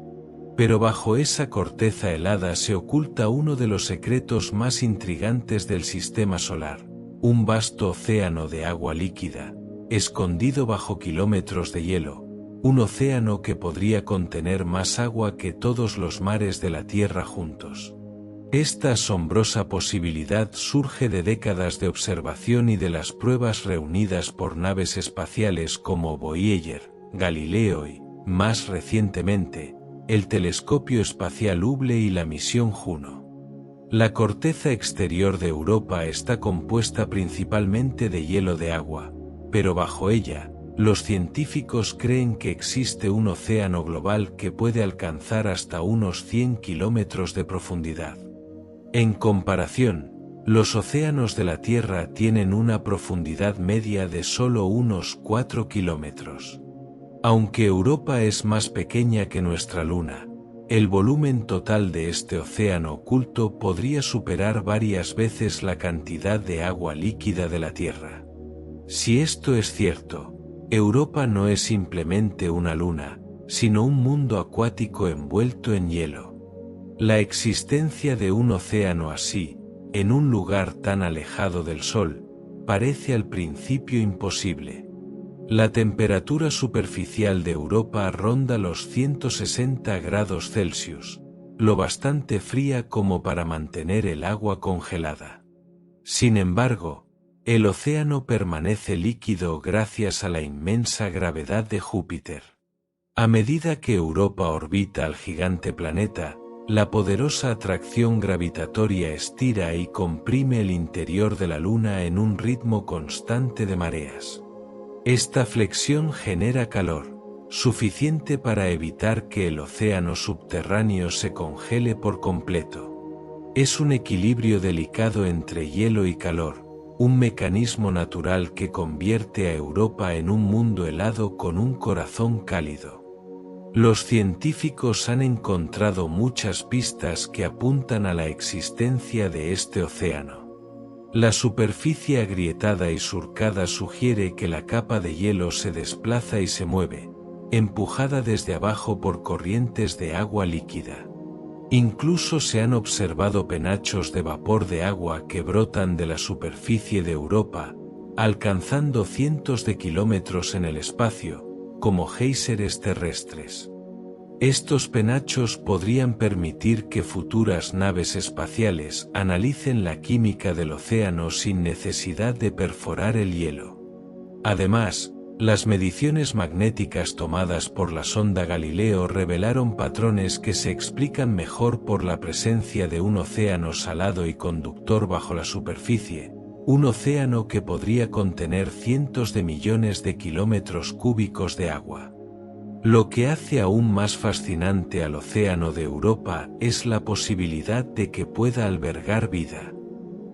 Pero bajo esa corteza helada se oculta uno de los secretos más intrigantes del sistema solar, un vasto océano de agua líquida, escondido bajo kilómetros de hielo, un océano que podría contener más agua que todos los mares de la Tierra juntos. Esta asombrosa posibilidad surge de décadas de observación y de las pruebas reunidas por naves espaciales como Voyager, Galileo y, más recientemente, el telescopio espacial Hubble y la misión Juno. La corteza exterior de Europa está compuesta principalmente de hielo de agua, pero bajo ella, los científicos creen que existe un océano global que puede alcanzar hasta unos 100 kilómetros de profundidad. En comparación, los océanos de la Tierra tienen una profundidad media de solo unos 4 kilómetros. Aunque Europa es más pequeña que nuestra Luna, el volumen total de este océano oculto podría superar varias veces la cantidad de agua líquida de la Tierra. Si esto es cierto, Europa no es simplemente una luna, sino un mundo acuático envuelto en hielo. La existencia de un océano así, en un lugar tan alejado del Sol, parece al principio imposible. La temperatura superficial de Europa ronda los 160 grados Celsius, lo bastante fría como para mantener el agua congelada. Sin embargo, el océano permanece líquido gracias a la inmensa gravedad de Júpiter. A medida que Europa orbita al gigante planeta, la poderosa atracción gravitatoria estira y comprime el interior de la Luna en un ritmo constante de mareas. Esta flexión genera calor, suficiente para evitar que el océano subterráneo se congele por completo. Es un equilibrio delicado entre hielo y calor, un mecanismo natural que convierte a Europa en un mundo helado con un corazón cálido. Los científicos han encontrado muchas pistas que apuntan a la existencia de este océano. La superficie agrietada y surcada sugiere que la capa de hielo se desplaza y se mueve, empujada desde abajo por corrientes de agua líquida. Incluso se han observado penachos de vapor de agua que brotan de la superficie de Europa, alcanzando cientos de kilómetros en el espacio, como géiseres terrestres. Estos penachos podrían permitir que futuras naves espaciales analicen la química del océano sin necesidad de perforar el hielo. Además, las mediciones magnéticas tomadas por la sonda Galileo revelaron patrones que se explican mejor por la presencia de un océano salado y conductor bajo la superficie, un océano que podría contener cientos de millones de kilómetros cúbicos de agua. Lo que hace aún más fascinante al océano de Europa es la posibilidad de que pueda albergar vida.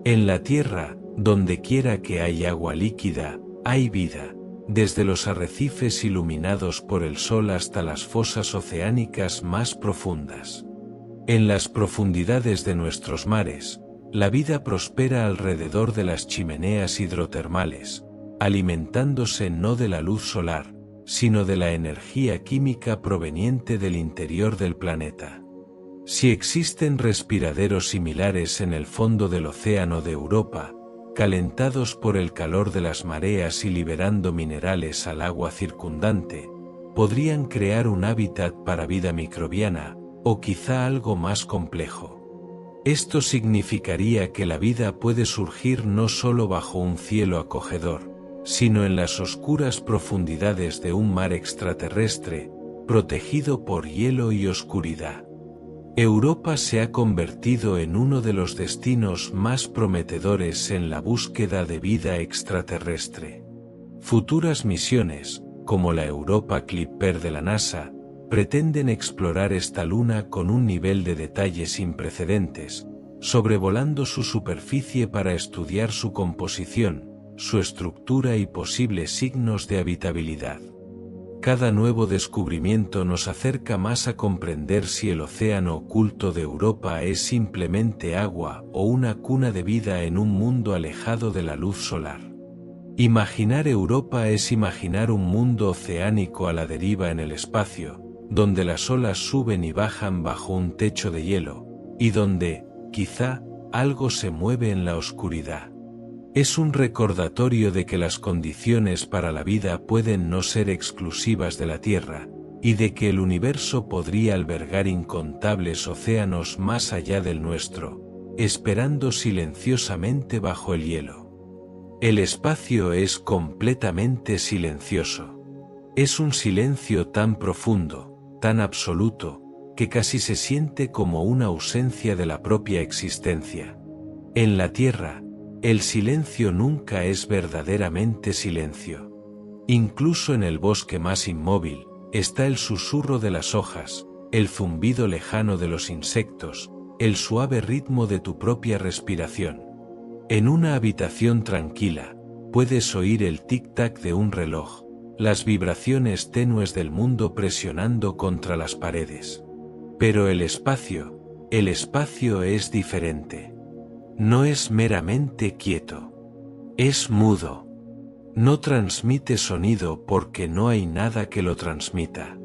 En la Tierra, donde quiera que hay agua líquida, hay vida, desde los arrecifes iluminados por el sol hasta las fosas oceánicas más profundas. En las profundidades de nuestros mares, la vida prospera alrededor de las chimeneas hidrotermales, alimentándose no de la luz solar, sino de la energía química proveniente del interior del planeta. Si existen respiraderos similares en el fondo del océano de Europa, calentados por el calor de las mareas y liberando minerales al agua circundante, podrían crear un hábitat para vida microbiana, o quizá algo más complejo. Esto significaría que la vida puede surgir no solo bajo un cielo acogedor, sino en las oscuras profundidades de un mar extraterrestre, protegido por hielo y oscuridad. Europa se ha convertido en uno de los destinos más prometedores en la búsqueda de vida extraterrestre. Futuras misiones, como la Europa Clipper de la NASA, pretenden explorar esta luna con un nivel de detalle sin precedentes, sobrevolando su superficie para estudiar su composición, su estructura y posibles signos de habitabilidad. Cada nuevo descubrimiento nos acerca más a comprender si el océano oculto de Europa es simplemente agua o una cuna de vida en un mundo alejado de la luz solar. Imaginar Europa es imaginar un mundo oceánico a la deriva en el espacio, donde las olas suben y bajan bajo un techo de hielo, y donde, quizá, algo se mueve en la oscuridad. Es un recordatorio de que las condiciones para la vida pueden no ser exclusivas de la Tierra, y de que el universo podría albergar incontables océanos más allá del nuestro, esperando silenciosamente bajo el hielo. El espacio es completamente silencioso. Es un silencio tan profundo, tan absoluto, que casi se siente como una ausencia de la propia existencia. En la Tierra, el silencio nunca es verdaderamente silencio. Incluso en el bosque más inmóvil, está el susurro de las hojas, el zumbido lejano de los insectos, el suave ritmo de tu propia respiración. En una habitación tranquila, puedes oír el tic-tac de un reloj, las vibraciones tenues del mundo presionando contra las paredes. Pero el espacio es diferente. No es meramente quieto. Es mudo. No transmite sonido porque no hay nada que lo transmita.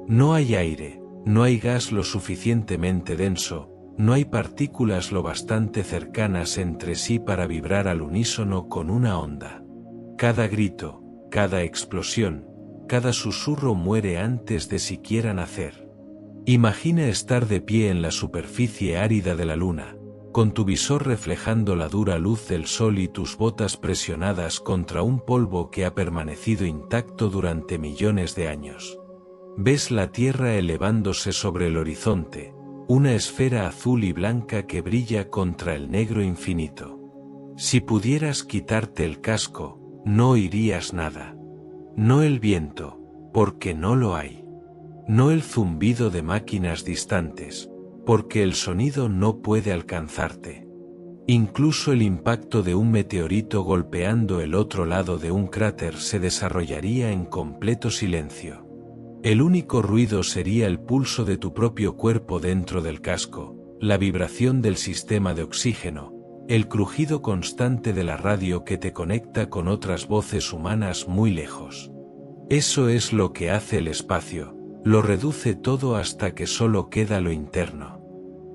No hay aire, no hay gas lo suficientemente denso, no hay partículas lo bastante cercanas entre sí para vibrar al unísono con una onda. Cada grito, cada explosión, cada susurro muere antes de siquiera nacer. Imagina estar de pie en la superficie árida de la luna, con tu visor reflejando la dura luz del sol y tus botas presionadas contra un polvo que ha permanecido intacto durante millones de años. Ves la Tierra elevándose sobre el horizonte, una esfera azul y blanca que brilla contra el negro infinito. Si pudieras quitarte el casco, no oirías nada. No el viento, porque no lo hay. No el zumbido de máquinas distantes, porque el sonido no puede alcanzarte. Incluso el impacto de un meteorito golpeando el otro lado de un cráter se desarrollaría en completo silencio. El único ruido sería el pulso de tu propio cuerpo dentro del casco, la vibración del sistema de oxígeno, el crujido constante de la radio que te conecta con otras voces humanas muy lejos. Eso es lo que hace el espacio. Lo reduce todo hasta que solo queda lo interno.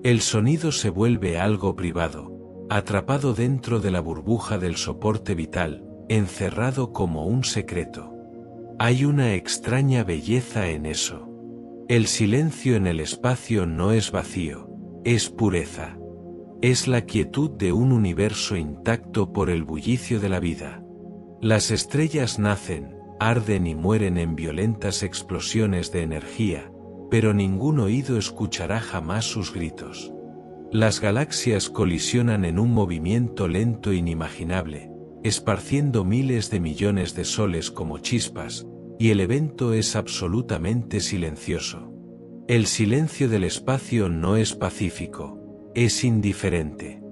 El sonido se vuelve algo privado, atrapado dentro de la burbuja del soporte vital, encerrado como un secreto. Hay una extraña belleza en eso. El silencio en el espacio no es vacío, es pureza. Es la quietud de un universo intacto por el bullicio de la vida. Las estrellas nacen, arden y mueren en violentas explosiones de energía, pero ningún oído escuchará jamás sus gritos. Las galaxias colisionan en un movimiento lento e inimaginable, esparciendo miles de millones de soles como chispas, y el evento es absolutamente silencioso. El silencio del espacio no es pacífico, es indiferente.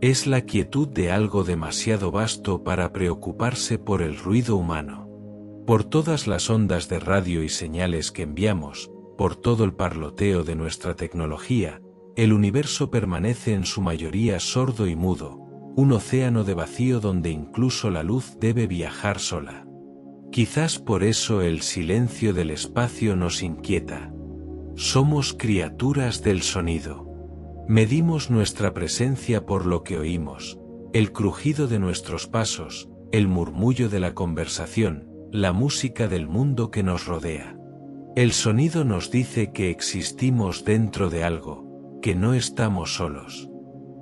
Es la quietud de algo demasiado vasto para preocuparse por el ruido humano. Por todas las ondas de radio y señales que enviamos, por todo el parloteo de nuestra tecnología, el universo permanece en su mayoría sordo y mudo, un océano de vacío donde incluso la luz debe viajar sola. Quizás por eso el silencio del espacio nos inquieta. Somos criaturas del sonido. Medimos nuestra presencia por lo que oímos, el crujido de nuestros pasos, el murmullo de la conversación, la música del mundo que nos rodea. El sonido nos dice que existimos dentro de algo, que no estamos solos.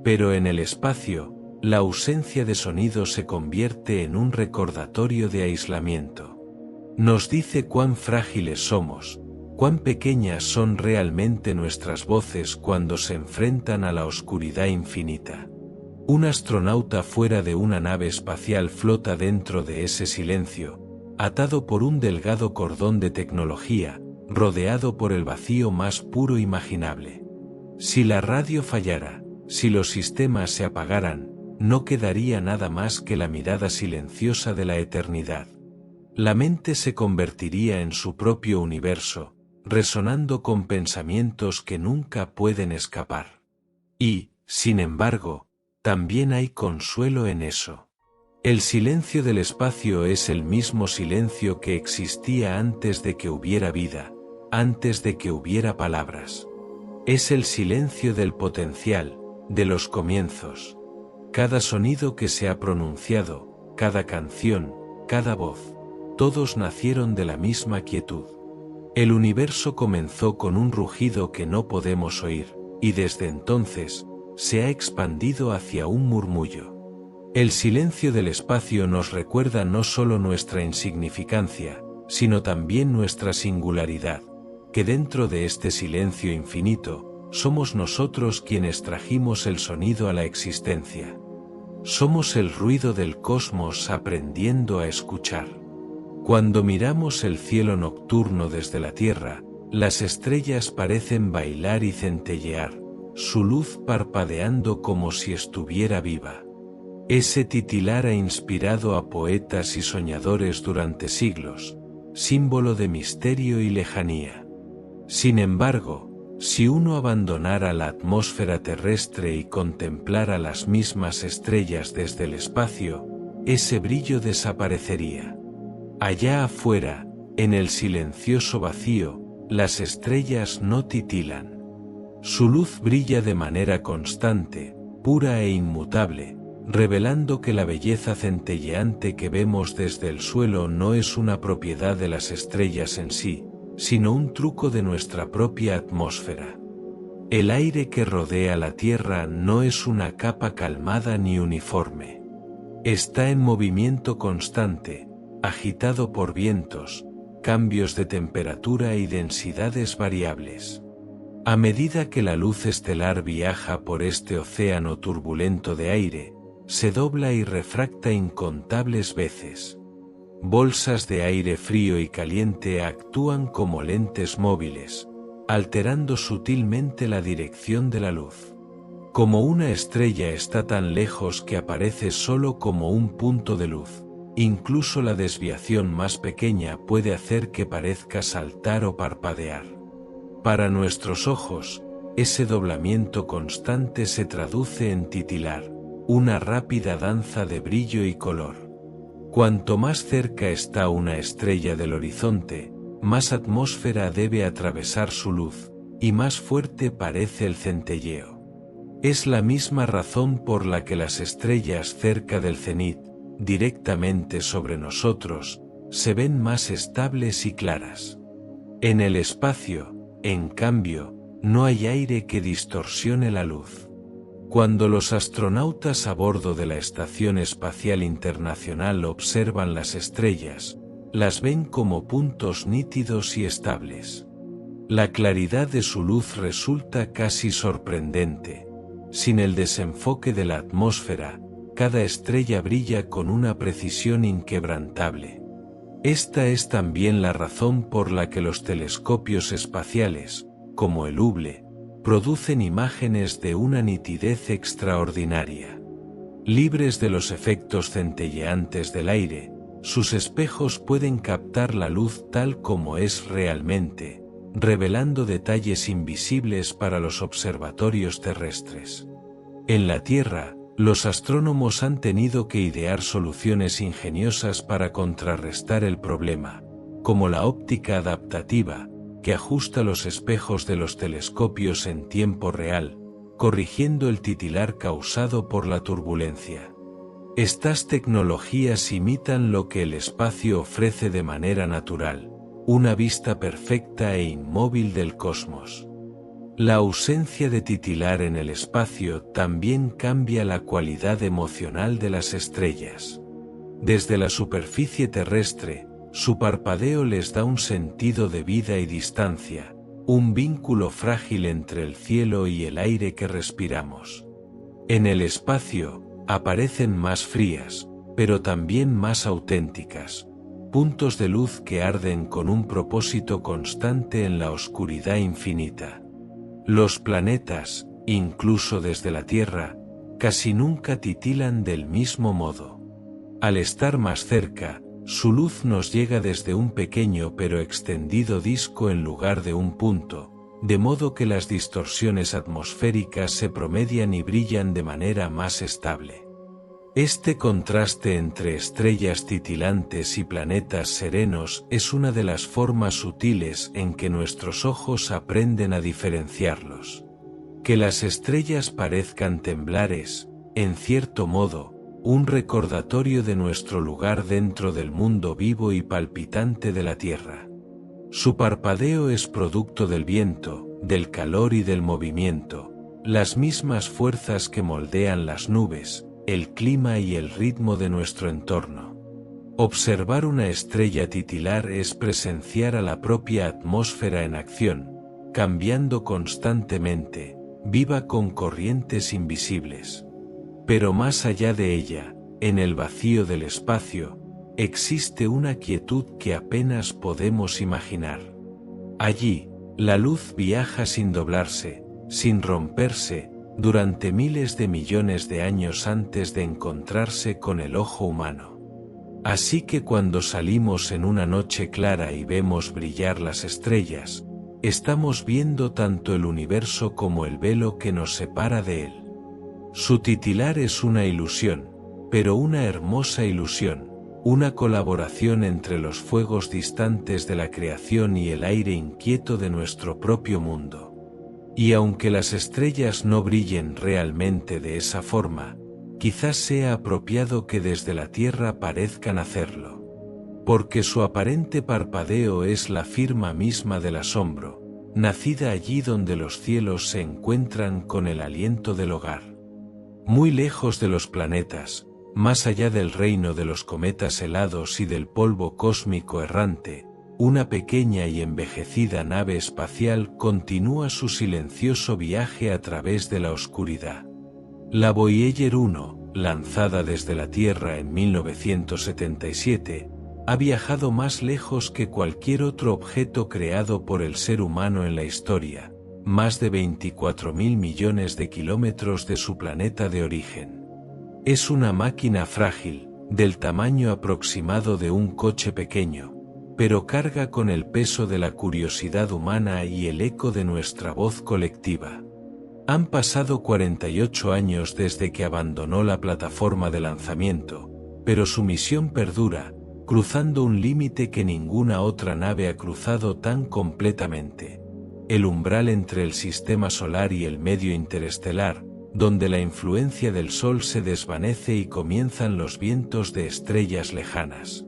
Pero en el espacio, la ausencia de sonido se convierte en un recordatorio de aislamiento. Nos dice cuán frágiles somos, cuán pequeñas son realmente nuestras voces cuando se enfrentan a la oscuridad infinita. Un astronauta fuera de una nave espacial flota dentro de ese silencio, atado por un delgado cordón de tecnología, rodeado por el vacío más puro imaginable. Si la radio fallara, si los sistemas se apagaran, no quedaría nada más que la mirada silenciosa de la eternidad. La mente se convertiría en su propio universo, resonando con pensamientos que nunca pueden escapar. Y, sin embargo, también hay consuelo en eso. El silencio del espacio es el mismo silencio que existía antes de que hubiera vida, antes de que hubiera palabras. Es el silencio del potencial, de los comienzos. Cada sonido que se ha pronunciado, cada canción, cada voz, todos nacieron de la misma quietud. El universo comenzó con un rugido que no podemos oír, y desde entonces, se ha expandido hacia un murmullo. El silencio del espacio nos recuerda no solo nuestra insignificancia, sino también nuestra singularidad, que dentro de este silencio infinito, somos nosotros quienes trajimos el sonido a la existencia. Somos el ruido del cosmos aprendiendo a escuchar. Cuando miramos el cielo nocturno desde la Tierra, las estrellas parecen bailar y centellear, su luz parpadeando como si estuviera viva. Ese titilar ha inspirado a poetas y soñadores durante siglos, símbolo de misterio y lejanía. Sin embargo, si uno abandonara la atmósfera terrestre y contemplara las mismas estrellas desde el espacio, ese brillo desaparecería. Allá afuera, en el silencioso vacío, las estrellas no titilan. Su luz brilla de manera constante, pura e inmutable, revelando que la belleza centelleante que vemos desde el suelo no es una propiedad de las estrellas en sí, sino un truco de nuestra propia atmósfera. El aire que rodea la Tierra no es una capa calmada ni uniforme. Está en movimiento constante, agitado por vientos, cambios de temperatura y densidades variables. A medida que la luz estelar viaja por este océano turbulento de aire, se dobla y refracta incontables veces. Bolsas de aire frío y caliente actúan como lentes móviles, alterando sutilmente la dirección de la luz. Como una estrella está tan lejos que aparece solo como un punto de luz, incluso la desviación más pequeña puede hacer que parezca saltar o parpadear. Para nuestros ojos, ese doblamiento constante se traduce en titilar, una rápida danza de brillo y color. Cuanto más cerca está una estrella del horizonte, más atmósfera debe atravesar su luz, y más fuerte parece el centelleo. Es la misma razón por la que las estrellas cerca del cenit, directamente sobre nosotros, se ven más estables y claras. En el espacio, en cambio, no hay aire que distorsione la luz. Cuando los astronautas a bordo de la Estación Espacial Internacional observan las estrellas, las ven como puntos nítidos y estables. La claridad de su luz resulta casi sorprendente. Sin el desenfoque de la atmósfera, cada estrella brilla con una precisión inquebrantable. Esta es también la razón por la que los telescopios espaciales, como el Hubble, producen imágenes de una nitidez extraordinaria. Libres de los efectos centelleantes del aire, sus espejos pueden captar la luz tal como es realmente, revelando detalles invisibles para los observatorios terrestres. En la Tierra, los astrónomos han tenido que idear soluciones ingeniosas para contrarrestar el problema, como la óptica adaptativa, que ajusta los espejos de los telescopios en tiempo real, corrigiendo el titilar causado por la turbulencia. Estas tecnologías imitan lo que el espacio ofrece de manera natural, una vista perfecta e inmóvil del cosmos. La ausencia de titilar en el espacio también cambia la cualidad emocional de las estrellas. Desde la superficie terrestre, su parpadeo les da un sentido de vida y distancia, un vínculo frágil entre el cielo y el aire que respiramos. En el espacio, aparecen más frías, pero también más auténticas, puntos de luz que arden con un propósito constante en la oscuridad infinita. Los planetas, incluso desde la Tierra, casi nunca titilan del mismo modo. Al estar más cerca, su luz nos llega desde un pequeño pero extendido disco en lugar de un punto, de modo que las distorsiones atmosféricas se promedian y brillan de manera más estable. Este contraste entre estrellas titilantes y planetas serenos es una de las formas sutiles en que nuestros ojos aprenden a diferenciarlos. Que las estrellas parezcan temblar es, en cierto modo, un recordatorio de nuestro lugar dentro del mundo vivo y palpitante de la Tierra. Su parpadeo es producto del viento, del calor y del movimiento, las mismas fuerzas que moldean las nubes, el clima y el ritmo de nuestro entorno. Observar una estrella titilar es presenciar a la propia atmósfera en acción, cambiando constantemente, viva con corrientes invisibles. Pero más allá de ella, en el vacío del espacio, existe una quietud que apenas podemos imaginar. Allí, la luz viaja sin doblarse, sin romperse, durante miles de millones de años antes de encontrarse con el ojo humano. Así que cuando salimos en una noche clara y vemos brillar las estrellas, estamos viendo tanto el universo como el velo que nos separa de él. Su titilar es una ilusión, pero una hermosa ilusión, una colaboración entre los fuegos distantes de la creación y el aire inquieto de nuestro propio mundo. Y aunque las estrellas no brillen realmente de esa forma, quizás sea apropiado que desde la Tierra parezcan hacerlo. Porque su aparente parpadeo es la firma misma del asombro, nacida allí donde los cielos se encuentran con el aliento del hogar. Muy lejos de los planetas, más allá del reino de los cometas helados y del polvo cósmico errante, una pequeña y envejecida nave espacial continúa su silencioso viaje a través de la oscuridad. La Voyager 1, lanzada desde la Tierra en 1977, ha viajado más lejos que cualquier otro objeto creado por el ser humano en la historia, más de 24.000 millones de kilómetros de su planeta de origen. Es una máquina frágil, del tamaño aproximado de un coche pequeño, pero carga con el peso de la curiosidad humana y el eco de nuestra voz colectiva. Han pasado 48 años desde que abandonó la plataforma de lanzamiento, pero su misión perdura, cruzando un límite que ninguna otra nave ha cruzado tan completamente: el umbral entre el sistema solar y el medio interestelar, donde la influencia del Sol se desvanece y comienzan los vientos de estrellas lejanas.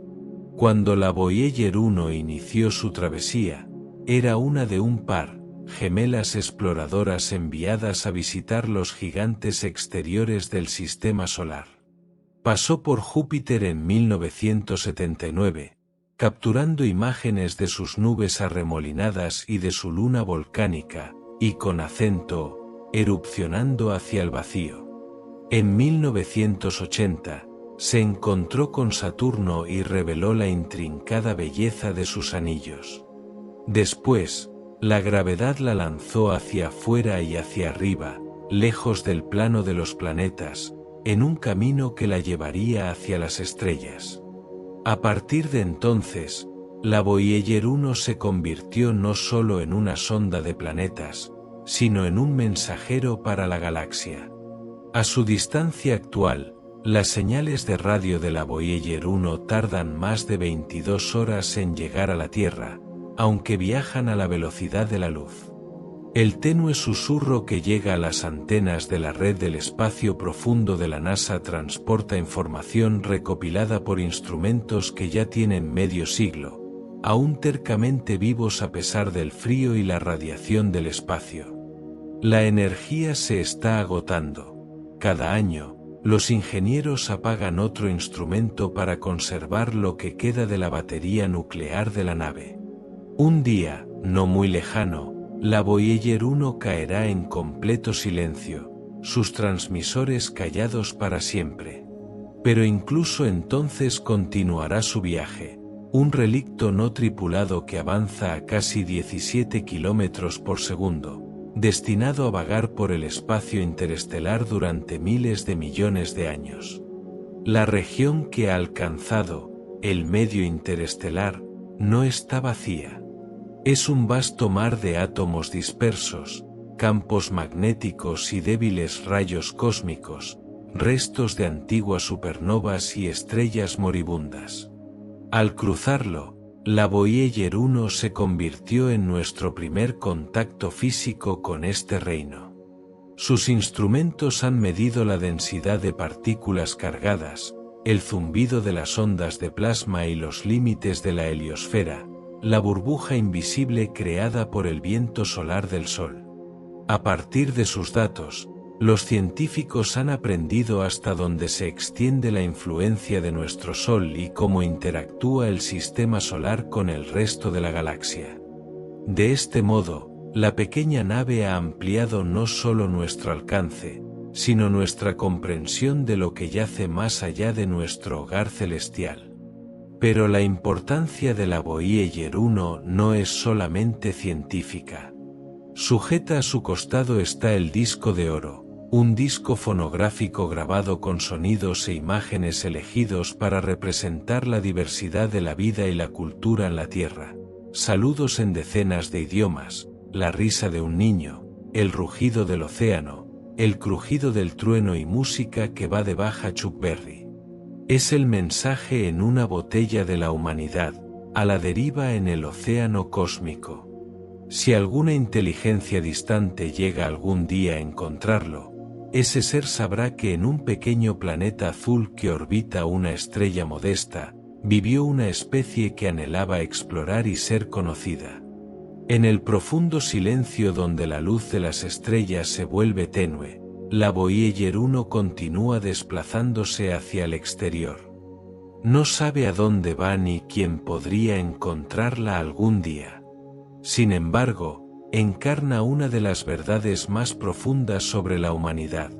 Cuando la Voyager 1 inició su travesía, era una de un par, gemelas exploradoras enviadas a visitar los gigantes exteriores del Sistema Solar. Pasó por Júpiter en 1979, capturando imágenes de sus nubes arremolinadas y de su luna volcánica, y con acento, erupcionando hacia el vacío. En 1980, se encontró con Saturno y reveló la intrincada belleza de sus anillos. Después, la gravedad la lanzó hacia afuera y hacia arriba, lejos del plano de los planetas, en un camino que la llevaría hacia las estrellas. A partir de entonces, la Voyager 1 se convirtió no solo en una sonda de planetas, sino en un mensajero para la galaxia. A su distancia actual, las señales de radio de la Voyager 1 tardan más de 22 horas en llegar a la Tierra, aunque viajan a la velocidad de la luz. El tenue susurro que llega a las antenas de la red del espacio profundo de la NASA transporta información recopilada por instrumentos que ya tienen medio siglo, aún tercamente vivos a pesar del frío y la radiación del espacio. La energía se está agotando. Cada año, los ingenieros apagan otro instrumento para conservar lo que queda de la batería nuclear de la nave. Un día, no muy lejano, la Voyager 1 caerá en completo silencio, sus transmisores callados para siempre. Pero incluso entonces continuará su viaje, un relicto no tripulado que avanza a casi 17 kilómetros por segundo, destinado a vagar por el espacio interestelar durante miles de millones de años. La región que ha alcanzado, el medio interestelar, no está vacía. Es un vasto mar de átomos dispersos, campos magnéticos y débiles rayos cósmicos, restos de antiguas supernovas y estrellas moribundas. Al cruzarlo, la Voyager 1 se convirtió en nuestro primer contacto físico con este reino. Sus instrumentos han medido la densidad de partículas cargadas, el zumbido de las ondas de plasma y los límites de la heliosfera, la burbuja invisible creada por el viento solar del Sol. A partir de sus datos, los científicos han aprendido hasta dónde se extiende la influencia de nuestro Sol y cómo interactúa el sistema solar con el resto de la galaxia. De este modo, la pequeña nave ha ampliado no solo nuestro alcance, sino nuestra comprensión de lo que yace más allá de nuestro hogar celestial. Pero la importancia de la Voyager 1 no es solamente científica. Sujeta a su costado está el disco de oro, un disco fonográfico grabado con sonidos e imágenes elegidos para representar la diversidad de la vida y la cultura en la Tierra. Saludos en decenas de idiomas, la risa de un niño, el rugido del océano, el crujido del trueno y música que va de baja Chuck Berry. Es el mensaje en una botella de la humanidad, a la deriva en el océano cósmico. Si alguna inteligencia distante llega algún día a encontrarlo, ese ser sabrá que en un pequeño planeta azul que orbita una estrella modesta, vivió una especie que anhelaba explorar y ser conocida. En el profundo silencio donde la luz de las estrellas se vuelve tenue, la Voyager 1 continúa desplazándose hacia el exterior. No sabe a dónde va ni quién podría encontrarla algún día. Sin embargo, encarna una de las verdades más profundas sobre la humanidad,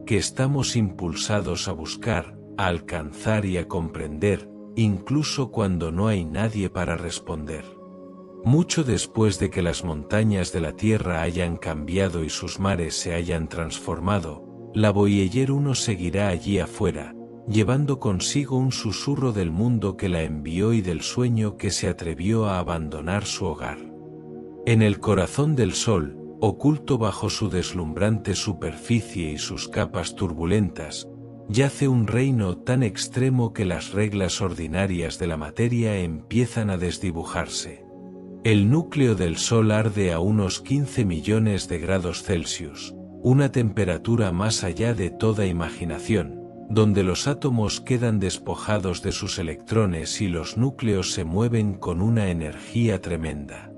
que estamos impulsados a buscar, a alcanzar y a comprender, incluso cuando no hay nadie para responder. Mucho después de que las montañas de la Tierra hayan cambiado y sus mares se hayan transformado, la Voyager 1 seguirá allí afuera, llevando consigo un susurro del mundo que la envió y del sueño que se atrevió a abandonar su hogar. En el corazón del Sol, oculto bajo su deslumbrante superficie y sus capas turbulentas, yace un reino tan extremo que las reglas ordinarias de la materia empiezan a desdibujarse. El núcleo del Sol arde a unos 15 millones de grados Celsius, una temperatura más allá de toda imaginación, donde los átomos quedan despojados de sus electrones y los núcleos se mueven con una energía tremenda.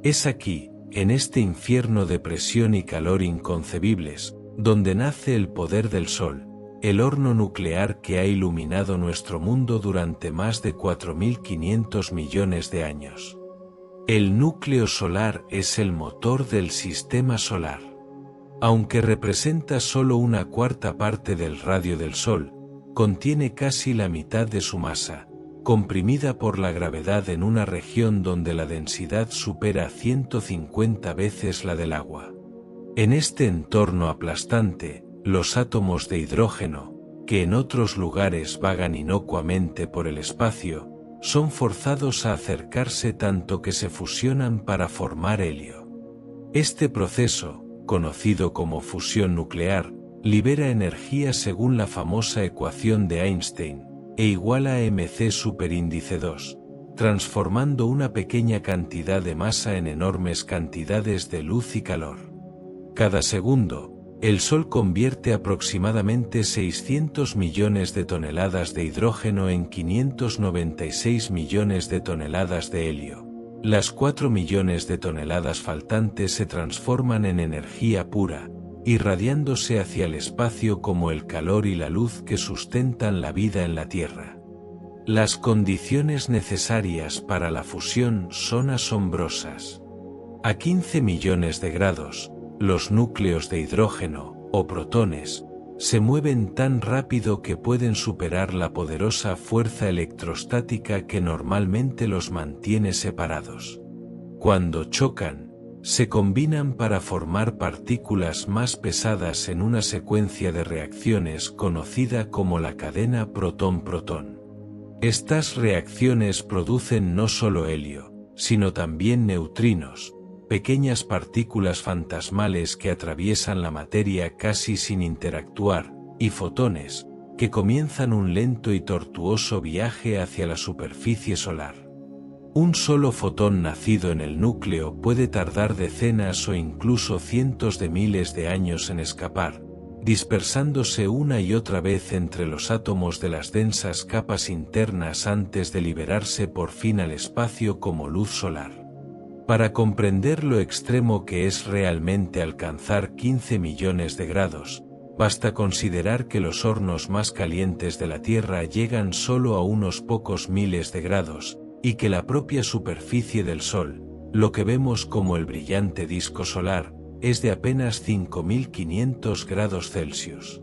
Es aquí, en este infierno de presión y calor inconcebibles, donde nace el poder del Sol, el horno nuclear que ha iluminado nuestro mundo durante más de 4.500 millones de años. El núcleo solar es el motor del sistema solar. Aunque representa solo una cuarta parte del radio del Sol, contiene casi la mitad de su masa, comprimida por la gravedad en una región donde la densidad supera 150 veces la del agua. En este entorno aplastante, los átomos de hidrógeno, que en otros lugares vagan inocuamente por el espacio, son forzados a acercarse tanto que se fusionan para formar helio. Este proceso, conocido como fusión nuclear, libera energía según la famosa ecuación de Einstein, E igual a mc superíndice 2, transformando una pequeña cantidad de masa en enormes cantidades de luz y calor. Cada segundo, el Sol convierte aproximadamente 600 millones de toneladas de hidrógeno en 596 millones de toneladas de helio. Las 4 millones de toneladas faltantes se transforman en energía pura, irradiándose hacia el espacio como el calor y la luz que sustentan la vida en la Tierra. Las condiciones necesarias para la fusión son asombrosas. A 15 millones de grados, los núcleos de hidrógeno, o protones, se mueven tan rápido que pueden superar la poderosa fuerza electrostática que normalmente los mantiene separados. Cuando chocan, se combinan para formar partículas más pesadas en una secuencia de reacciones conocida como la cadena protón-protón. Estas reacciones producen no solo helio, sino también neutrinos, pequeñas partículas fantasmales que atraviesan la materia casi sin interactuar, y fotones, que comienzan un lento y tortuoso viaje hacia la superficie solar. Un solo fotón nacido en el núcleo puede tardar decenas o incluso cientos de miles de años en escapar, dispersándose una y otra vez entre los átomos de las densas capas internas antes de liberarse por fin al espacio como luz solar. Para comprender lo extremo que es realmente alcanzar 15 millones de grados, basta considerar que los hornos más calientes de la Tierra llegan solo a unos pocos miles de grados, y que la propia superficie del Sol, lo que vemos como el brillante disco solar, es de apenas 5.500 grados Celsius.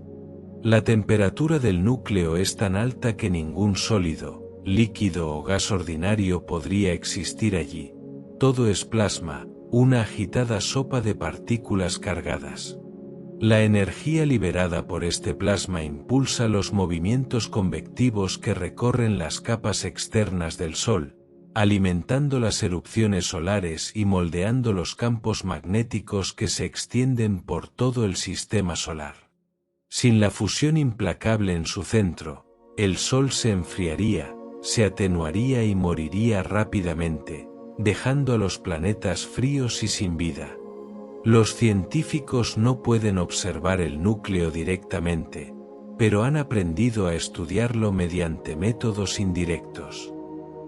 La temperatura del núcleo es tan alta que ningún sólido, líquido o gas ordinario podría existir allí. Todo es plasma, una agitada sopa de partículas cargadas. La energía liberada por este plasma impulsa los movimientos convectivos que recorren las capas externas del Sol, alimentando las erupciones solares y moldeando los campos magnéticos que se extienden por todo el sistema solar. Sin la fusión implacable en su centro, el Sol se enfriaría, se atenuaría y moriría rápidamente, dejando a los planetas fríos y sin vida. Los científicos no pueden observar el núcleo directamente, pero han aprendido a estudiarlo mediante métodos indirectos.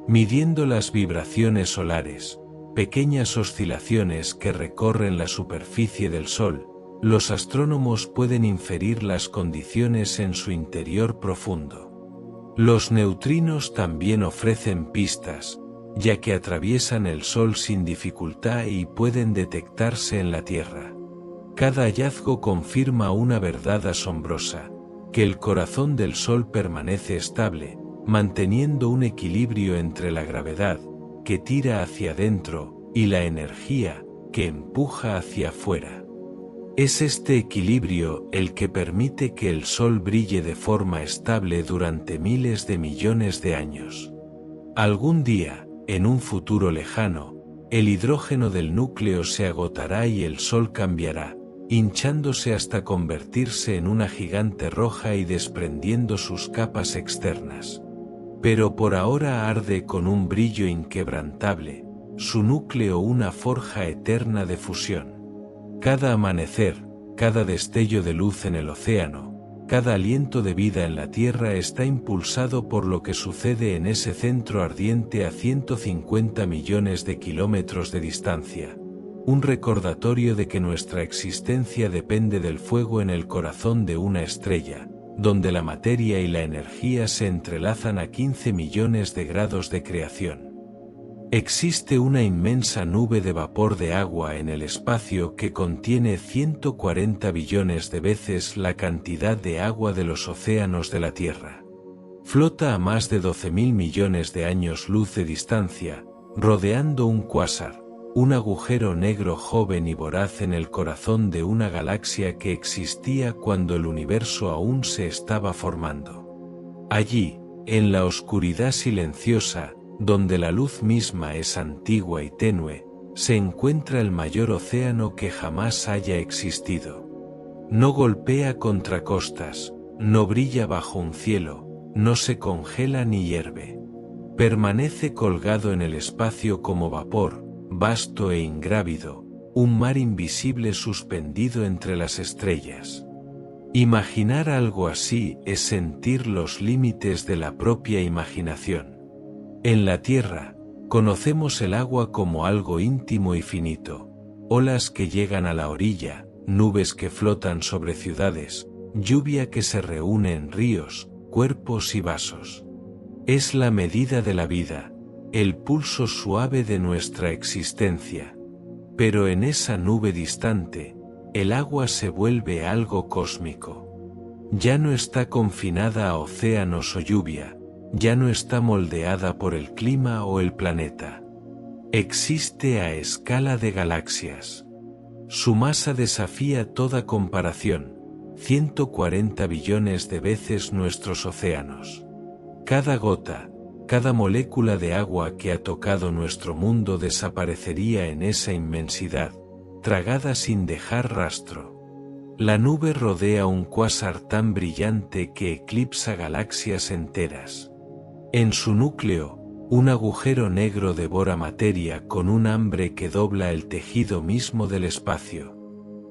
Midiendo las vibraciones solares, pequeñas oscilaciones que recorren la superficie del Sol, los astrónomos pueden inferir las condiciones en su interior profundo. Los neutrinos también ofrecen pistas, ya que atraviesan el Sol sin dificultad y pueden detectarse en la Tierra. Cada hallazgo confirma una verdad asombrosa, que el corazón del Sol permanece estable, manteniendo un equilibrio entre la gravedad, que tira hacia adentro, y la energía, que empuja hacia afuera. Es este equilibrio el que permite que el Sol brille de forma estable durante miles de millones de años. Algún día, en un futuro lejano, el hidrógeno del núcleo se agotará y el Sol cambiará, hinchándose hasta convertirse en una gigante roja y desprendiendo sus capas externas. Pero por ahora arde con un brillo inquebrantable, su núcleo una forja eterna de fusión. Cada amanecer, cada destello de luz en el océano, cada aliento de vida en la Tierra está impulsado por lo que sucede en ese centro ardiente a 150 millones de kilómetros de distancia. Un recordatorio de que nuestra existencia depende del fuego en el corazón de una estrella, donde la materia y la energía se entrelazan a 15 millones de grados de creación. Existe una inmensa nube de vapor de agua en el espacio que contiene 140 billones de veces la cantidad de agua de los océanos de la Tierra. Flota a más de 12.000 millones de años luz de distancia, rodeando un cuásar, un agujero negro joven y voraz en el corazón de una galaxia que existía cuando el universo aún se estaba formando. Allí, en la oscuridad silenciosa, donde la luz misma es antigua y tenue, se encuentra el mayor océano que jamás haya existido. No golpea contra costas, no brilla bajo un cielo, no se congela ni hierve. Permanece colgado en el espacio como vapor, vasto e ingrávido, un mar invisible suspendido entre las estrellas. Imaginar algo así es sentir los límites de la propia imaginación. En la Tierra, conocemos el agua como algo íntimo y finito, olas que llegan a la orilla, nubes que flotan sobre ciudades, lluvia que se reúne en ríos, cuerpos y vasos. Es la medida de la vida, el pulso suave de nuestra existencia. Pero en esa nube distante, el agua se vuelve algo cósmico. Ya no está confinada a océanos o lluvia, ya no está moldeada por el clima o el planeta. Existe a escala de galaxias. Su masa desafía toda comparación, 140 billones de veces nuestros océanos. Cada gota, cada molécula de agua que ha tocado nuestro mundo desaparecería en esa inmensidad, tragada sin dejar rastro. La nube rodea un cuásar tan brillante que eclipsa galaxias enteras. En su núcleo, un agujero negro devora materia con un hambre que dobla el tejido mismo del espacio.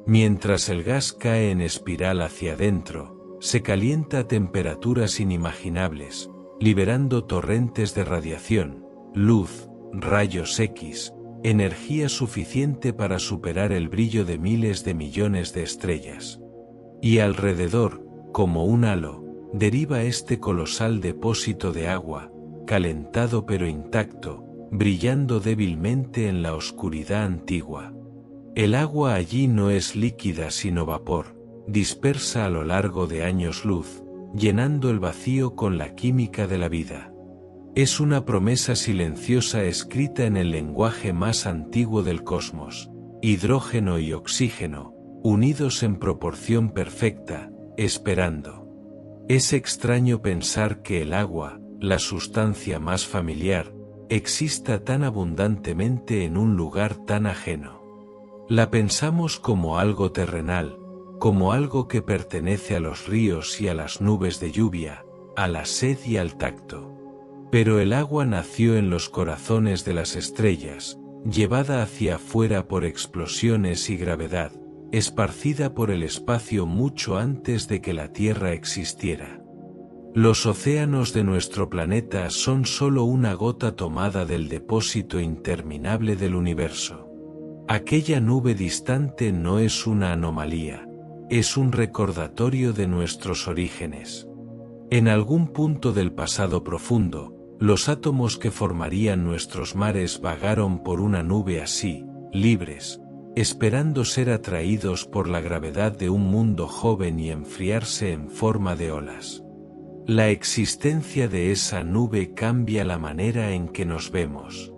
Mientras el gas cae en espiral hacia adentro, se calienta a temperaturas inimaginables, liberando torrentes de radiación, luz, rayos X, energía suficiente para superar el brillo de miles de millones de estrellas. Y alrededor, como un halo, deriva este colosal depósito de agua, calentado pero intacto, brillando débilmente en la oscuridad antigua. El agua allí no es líquida sino vapor, dispersa a lo largo de años luz, llenando el vacío con la química de la vida. Es una promesa silenciosa escrita en el lenguaje más antiguo del cosmos: hidrógeno y oxígeno, unidos en proporción perfecta, esperando. Es extraño pensar que el agua, la sustancia más familiar, exista tan abundantemente en un lugar tan ajeno. La pensamos como algo terrenal, como algo que pertenece a los ríos y a las nubes de lluvia, a la sed y al tacto. Pero el agua nació en los corazones de las estrellas, llevada hacia afuera por explosiones y gravedad, esparcida por el espacio mucho antes de que la Tierra existiera. Los océanos de nuestro planeta son solo una gota tomada del depósito interminable del universo. Aquella nube distante no es una anomalía, es un recordatorio de nuestros orígenes. En algún punto del pasado profundo, los átomos que formarían nuestros mares vagaron por una nube así, libres, esperando ser atraídos por la gravedad de un mundo joven y enfriarse en forma de olas. La existencia de esa nube cambia la manera en que nos vemos.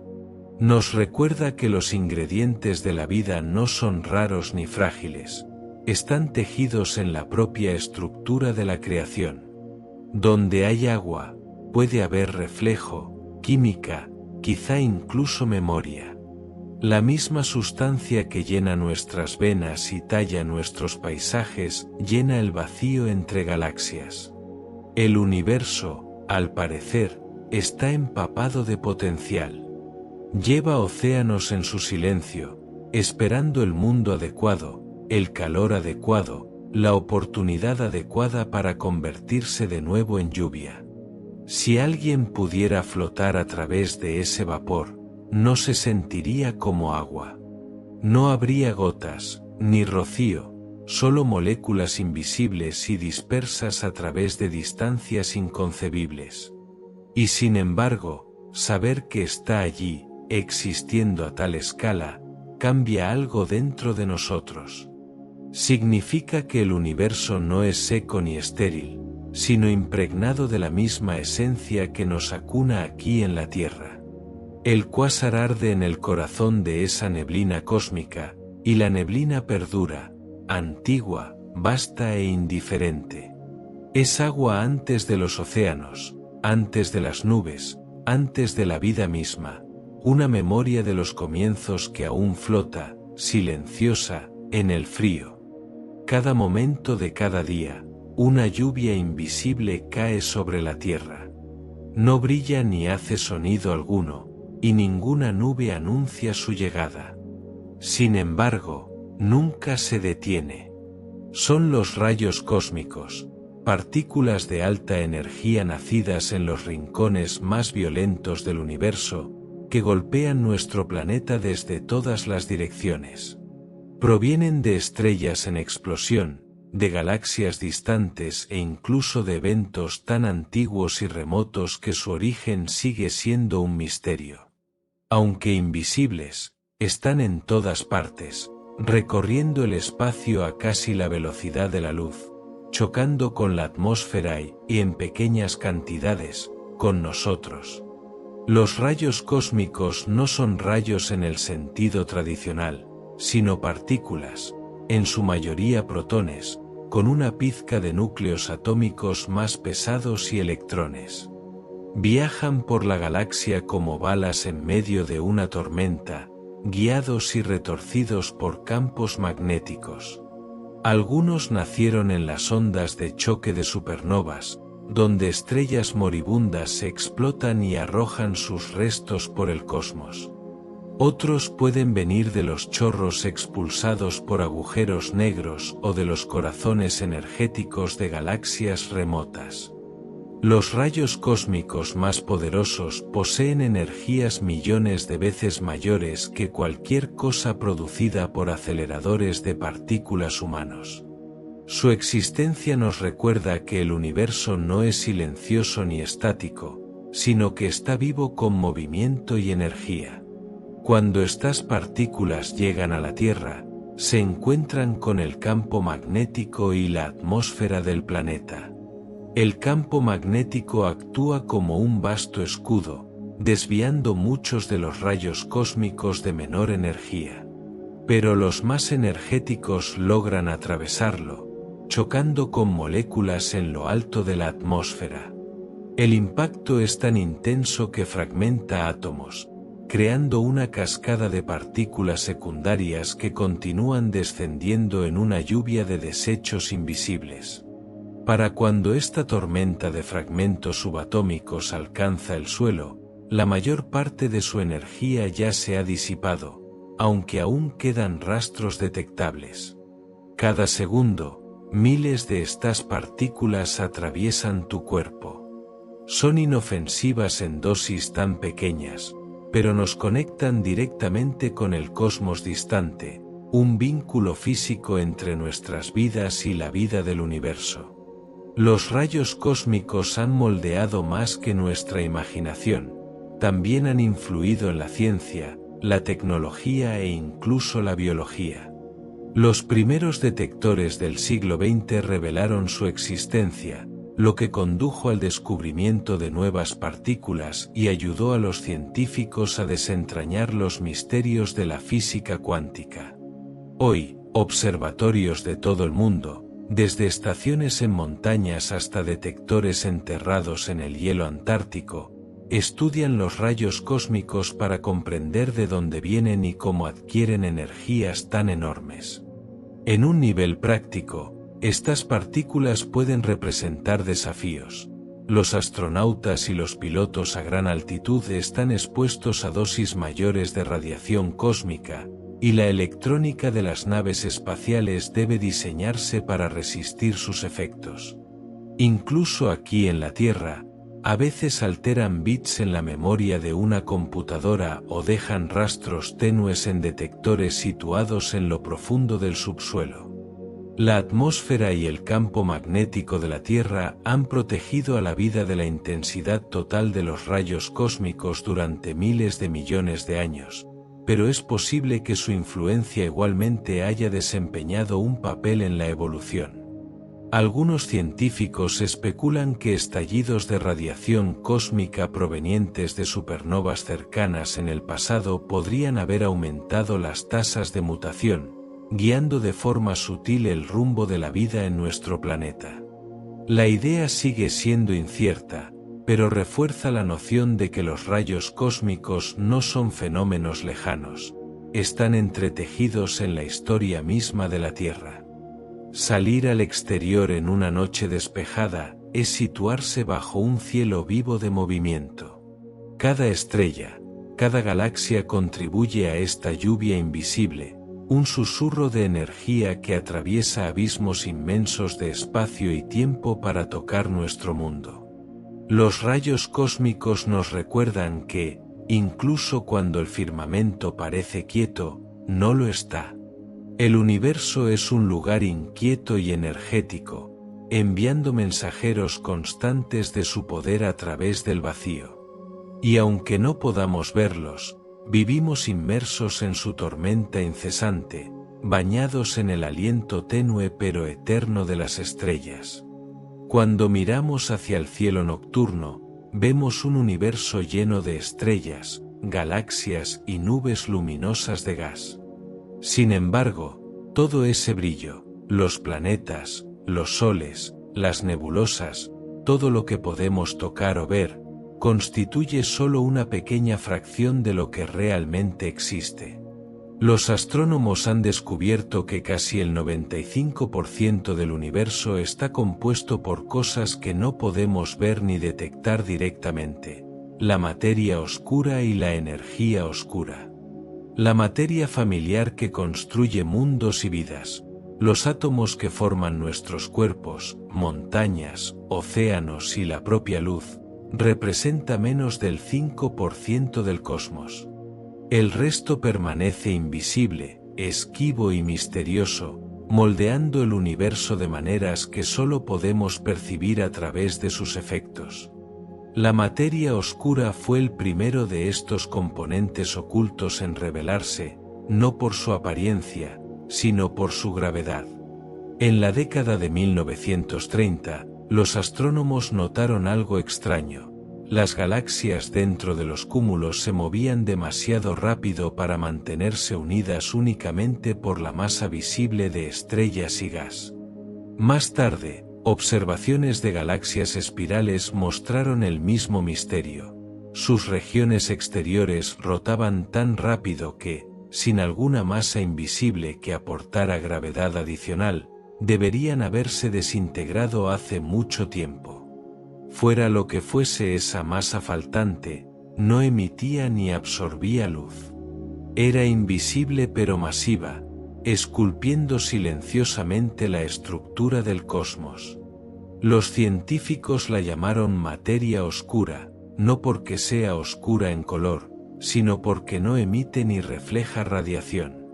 Nos recuerda que los ingredientes de la vida no son raros ni frágiles, están tejidos en la propia estructura de la creación. Donde hay agua, puede haber reflejo, química, quizá incluso memoria. La misma sustancia que llena nuestras venas y talla nuestros paisajes, llena el vacío entre galaxias. El universo, al parecer, está empapado de potencial. Lleva océanos en su silencio, esperando el mundo adecuado, el calor adecuado, la oportunidad adecuada para convertirse de nuevo en lluvia. Si alguien pudiera flotar a través de ese vapor, no se sentiría como agua. No habría gotas, ni rocío, solo moléculas invisibles y dispersas a través de distancias inconcebibles. Y sin embargo, saber que está allí, existiendo a tal escala, cambia algo dentro de nosotros. Significa que el universo no es seco ni estéril, sino impregnado de la misma esencia que nos acuna aquí en la Tierra. El cuásar arde en el corazón de esa neblina cósmica, y la neblina perdura, antigua, vasta e indiferente. Es agua antes de los océanos, antes de las nubes, antes de la vida misma, una memoria de los comienzos que aún flota, silenciosa, en el frío. Cada momento de cada día, una lluvia invisible cae sobre la tierra. No brilla ni hace sonido alguno, y ninguna nube anuncia su llegada. Sin embargo, nunca se detiene. Son los rayos cósmicos, partículas de alta energía nacidas en los rincones más violentos del universo, que golpean nuestro planeta desde todas las direcciones. Provienen de estrellas en explosión, de galaxias distantes e incluso de eventos tan antiguos y remotos que su origen sigue siendo un misterio. Aunque invisibles, están en todas partes, recorriendo el espacio a casi la velocidad de la luz, chocando con la atmósfera y en pequeñas cantidades, con nosotros. Los rayos cósmicos no son rayos en el sentido tradicional, sino partículas, en su mayoría protones, con una pizca de núcleos atómicos más pesados y electrones. Viajan por la galaxia como balas en medio de una tormenta, guiados y retorcidos por campos magnéticos. Algunos nacieron en las ondas de choque de supernovas, donde estrellas moribundas se explotan y arrojan sus restos por el cosmos. Otros pueden venir de los chorros expulsados por agujeros negros o de los corazones energéticos de galaxias remotas. Los rayos cósmicos más poderosos poseen energías millones de veces mayores que cualquier cosa producida por aceleradores de partículas humanos. Su existencia nos recuerda que el universo no es silencioso ni estático, sino que está vivo con movimiento y energía. Cuando estas partículas llegan a la Tierra, se encuentran con el campo magnético y la atmósfera del planeta. El campo magnético actúa como un vasto escudo, desviando muchos de los rayos cósmicos de menor energía. Pero los más energéticos logran atravesarlo, chocando con moléculas en lo alto de la atmósfera. El impacto es tan intenso que fragmenta átomos, creando una cascada de partículas secundarias que continúan descendiendo en una lluvia de desechos invisibles. Para cuando esta tormenta de fragmentos subatómicos alcanza el suelo, la mayor parte de su energía ya se ha disipado, aunque aún quedan rastros detectables. Cada segundo, miles de estas partículas atraviesan tu cuerpo. Son inofensivas en dosis tan pequeñas, pero nos conectan directamente con el cosmos distante, un vínculo físico entre nuestras vidas y la vida del universo. Los rayos cósmicos han moldeado más que nuestra imaginación, también han influido en la ciencia, la tecnología e incluso la biología. Los primeros detectores del siglo XX revelaron su existencia, lo que condujo al descubrimiento de nuevas partículas y ayudó a los científicos a desentrañar los misterios de la física cuántica. Hoy, observatorios de todo el mundo, desde estaciones en montañas hasta detectores enterrados en el hielo antártico, estudian los rayos cósmicos para comprender de dónde vienen y cómo adquieren energías tan enormes. En un nivel práctico, estas partículas pueden representar desafíos. Los astronautas y los pilotos a gran altitud están expuestos a dosis mayores de radiación cósmica, y la electrónica de las naves espaciales debe diseñarse para resistir sus efectos. Incluso aquí en la Tierra, a veces alteran bits en la memoria de una computadora o dejan rastros tenues en detectores situados en lo profundo del subsuelo. La atmósfera y el campo magnético de la Tierra han protegido a la vida de la intensidad total de los rayos cósmicos durante miles de millones de años, pero es posible que su influencia igualmente haya desempeñado un papel en la evolución. Algunos científicos especulan que estallidos de radiación cósmica provenientes de supernovas cercanas en el pasado podrían haber aumentado las tasas de mutación, guiando de forma sutil el rumbo de la vida en nuestro planeta. La idea sigue siendo incierta, pero refuerza la noción de que los rayos cósmicos no son fenómenos lejanos, están entretejidos en la historia misma de la Tierra. Salir al exterior en una noche despejada es situarse bajo un cielo vivo de movimiento. Cada estrella, cada galaxia contribuye a esta lluvia invisible, un susurro de energía que atraviesa abismos inmensos de espacio y tiempo para tocar nuestro mundo. Los rayos cósmicos nos recuerdan que, incluso cuando el firmamento parece quieto, no lo está. El universo es un lugar inquieto y energético, enviando mensajeros constantes de su poder a través del vacío. Y aunque no podamos verlos, vivimos inmersos en su tormenta incesante, bañados en el aliento tenue pero eterno de las estrellas. Cuando miramos hacia el cielo nocturno, vemos un universo lleno de estrellas, galaxias y nubes luminosas de gas. Sin embargo, todo ese brillo, los planetas, los soles, las nebulosas, todo lo que podemos tocar o ver, constituye solo una pequeña fracción de lo que realmente existe. Los astrónomos han descubierto que casi el 95% del universo está compuesto por cosas que no podemos ver ni detectar directamente: la materia oscura y la energía oscura. La materia familiar que construye mundos y vidas, los átomos que forman nuestros cuerpos, montañas, océanos y la propia luz, representa menos del 5% del cosmos. El resto permanece invisible, esquivo y misterioso, moldeando el universo de maneras que solo podemos percibir a través de sus efectos. La materia oscura fue el primero de estos componentes ocultos en revelarse, no por su apariencia, sino por su gravedad. En la década de 1930, los astrónomos notaron algo extraño: las galaxias dentro de los cúmulos se movían demasiado rápido para mantenerse unidas únicamente por la masa visible de estrellas y gas. Más tarde, observaciones de galaxias espirales mostraron el mismo misterio. Sus regiones exteriores rotaban tan rápido que, sin alguna masa invisible que aportara gravedad adicional, deberían haberse desintegrado hace mucho tiempo. Fuera lo que fuese esa masa faltante, no emitía ni absorbía luz. Era invisible pero masiva, esculpiendo silenciosamente la estructura del cosmos. Los científicos la llamaron materia oscura, no porque sea oscura en color, sino porque no emite ni refleja radiación.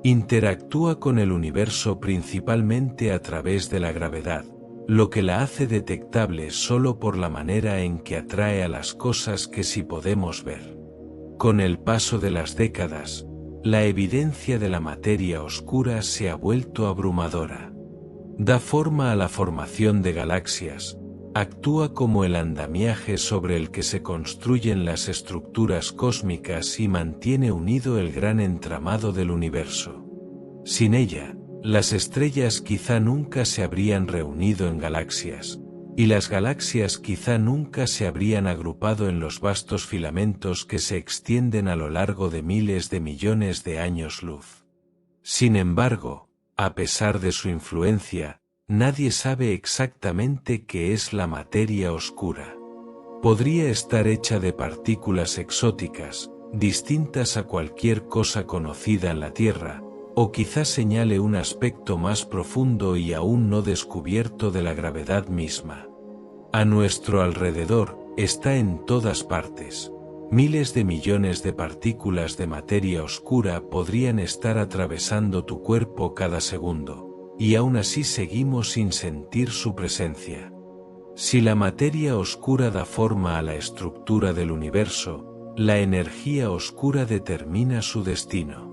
Interactúa con el universo principalmente a través de la gravedad, lo que la hace detectable solo por la manera en que atrae a las cosas que sí podemos ver. Con el paso de las décadas, la evidencia de la materia oscura se ha vuelto abrumadora. Da forma a la formación de galaxias, actúa como el andamiaje sobre el que se construyen las estructuras cósmicas y mantiene unido el gran entramado del universo. Sin ella, las estrellas quizá nunca se habrían reunido en galaxias, y las galaxias quizá nunca se habrían agrupado en los vastos filamentos que se extienden a lo largo de miles de millones de años luz. Sin embargo, a pesar de su influencia, nadie sabe exactamente qué es la materia oscura. Podría estar hecha de partículas exóticas, distintas a cualquier cosa conocida en la Tierra, o quizás señale un aspecto más profundo y aún no descubierto de la gravedad misma. A nuestro alrededor, está en todas partes. Miles de millones de partículas de materia oscura podrían estar atravesando tu cuerpo cada segundo, y aún así seguimos sin sentir su presencia. Si la materia oscura da forma a la estructura del universo, la energía oscura determina su destino.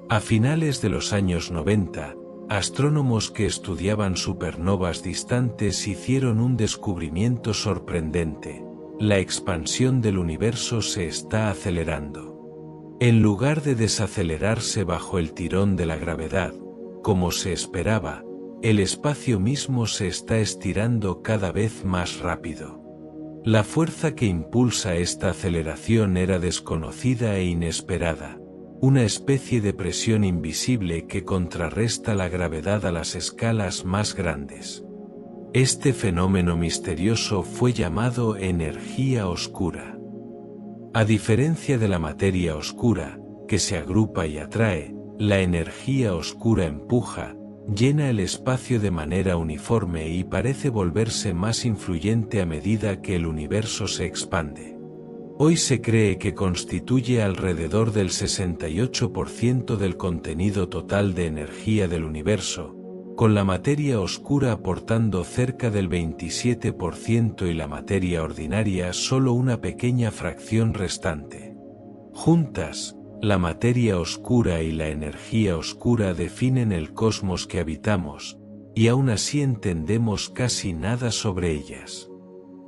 A finales de los años 90, astrónomos que estudiaban supernovas distantes hicieron un descubrimiento sorprendente: la expansión del universo se está acelerando. En lugar de desacelerarse bajo el tirón de la gravedad, como se esperaba, el espacio mismo se está estirando cada vez más rápido. La fuerza que impulsa esta aceleración era desconocida e inesperada, una especie de presión invisible que contrarresta la gravedad a las escalas más grandes. Este fenómeno misterioso fue llamado energía oscura. A diferencia de la materia oscura, que se agrupa y atrae, la energía oscura empuja, llena el espacio de manera uniforme y parece volverse más influyente a medida que el universo se expande. Hoy se cree que constituye alrededor del 68% del contenido total de energía del universo, con la materia oscura aportando cerca del 27% y la materia ordinaria solo una pequeña fracción restante. Juntas, la materia oscura y la energía oscura definen el cosmos que habitamos, y aún así entendemos casi nada sobre ellas.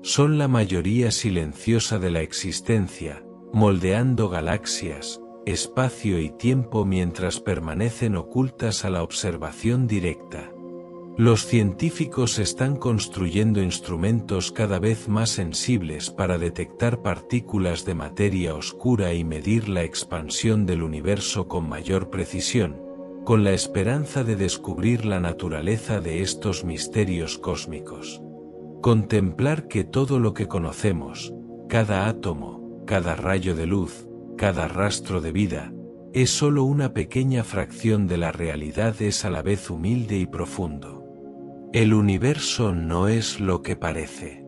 Son la mayoría silenciosa de la existencia, moldeando galaxias, espacio y tiempo mientras permanecen ocultas a la observación directa. Los científicos están construyendo instrumentos cada vez más sensibles para detectar partículas de materia oscura y medir la expansión del universo con mayor precisión, con la esperanza de descubrir la naturaleza de estos misterios cósmicos. Contemplar que todo lo que conocemos, cada átomo, cada rayo de luz, cada rastro de vida, es solo una pequeña fracción de la realidad es a la vez humilde y profundo. El universo no es lo que parece.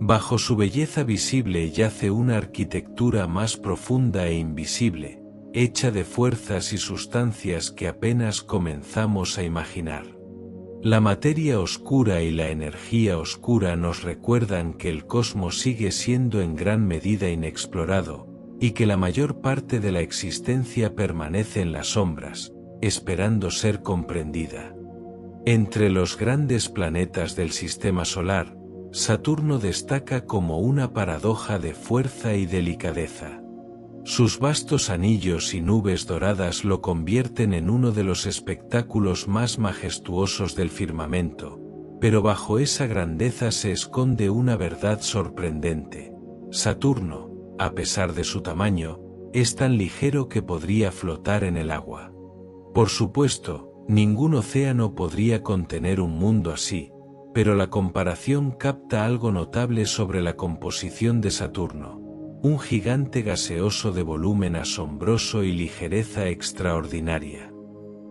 Bajo su belleza visible yace una arquitectura más profunda e invisible, hecha de fuerzas y sustancias que apenas comenzamos a imaginar. La materia oscura y la energía oscura nos recuerdan que el cosmos sigue siendo en gran medida inexplorado, y que la mayor parte de la existencia permanece en las sombras, esperando ser comprendida. Entre los grandes planetas del Sistema Solar, Saturno destaca como una paradoja de fuerza y delicadeza. Sus vastos anillos y nubes doradas lo convierten en uno de los espectáculos más majestuosos del firmamento, pero bajo esa grandeza se esconde una verdad sorprendente. Saturno, a pesar de su tamaño, es tan ligero que podría flotar en el agua. Por supuesto, ningún océano podría contener un mundo así, pero la comparación capta algo notable sobre la composición de Saturno. Un gigante gaseoso de volumen asombroso y ligereza extraordinaria.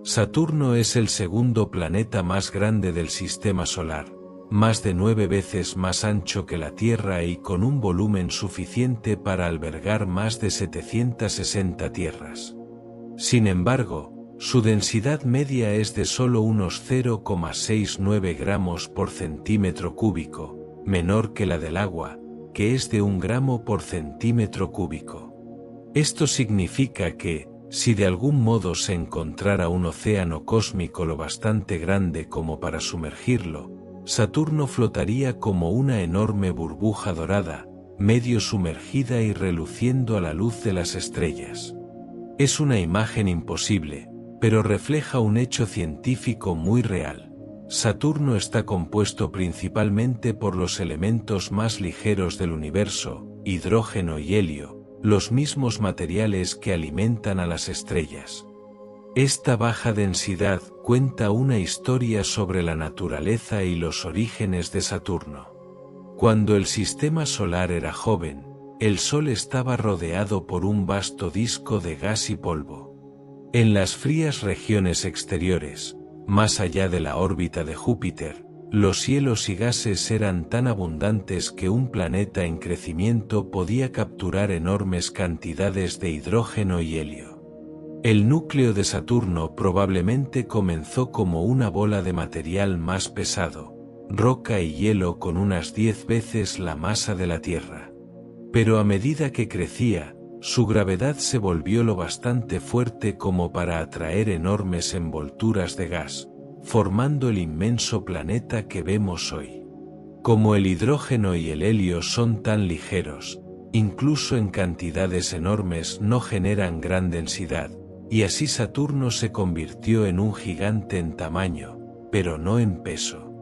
Saturno es el segundo planeta más grande del Sistema Solar, más de 9 veces más ancho que la Tierra y con un volumen suficiente para albergar más de 760 tierras. Sin embargo, su densidad media es de solo unos 0,69 gramos por centímetro cúbico, menor que la del agua, que es de 1 gramo por centímetro cúbico. Esto significa que, si de algún modo se encontrara un océano cósmico lo bastante grande como para sumergirlo, Saturno flotaría como una enorme burbuja dorada, medio sumergida y reluciendo a la luz de las estrellas. Es una imagen imposible, pero refleja un hecho científico muy real. Saturno está compuesto principalmente por los elementos más ligeros del universo, hidrógeno y helio, los mismos materiales que alimentan a las estrellas. Esta baja densidad cuenta una historia sobre la naturaleza y los orígenes de Saturno. Cuando el Sistema Solar era joven, el Sol estaba rodeado por un vasto disco de gas y polvo. En las frías regiones exteriores, más allá de la órbita de Júpiter, los hielos y gases eran tan abundantes que un planeta en crecimiento podía capturar enormes cantidades de hidrógeno y helio. El núcleo de Saturno probablemente comenzó como una bola de material más pesado, roca y hielo con unas 10 veces la masa de la Tierra. Pero a medida que crecía, su gravedad se volvió lo bastante fuerte como para atraer enormes envolturas de gas, formando el inmenso planeta que vemos hoy. Como el hidrógeno y el helio son tan ligeros, incluso en cantidades enormes no generan gran densidad, y así Saturno se convirtió en un gigante en tamaño, pero no en peso.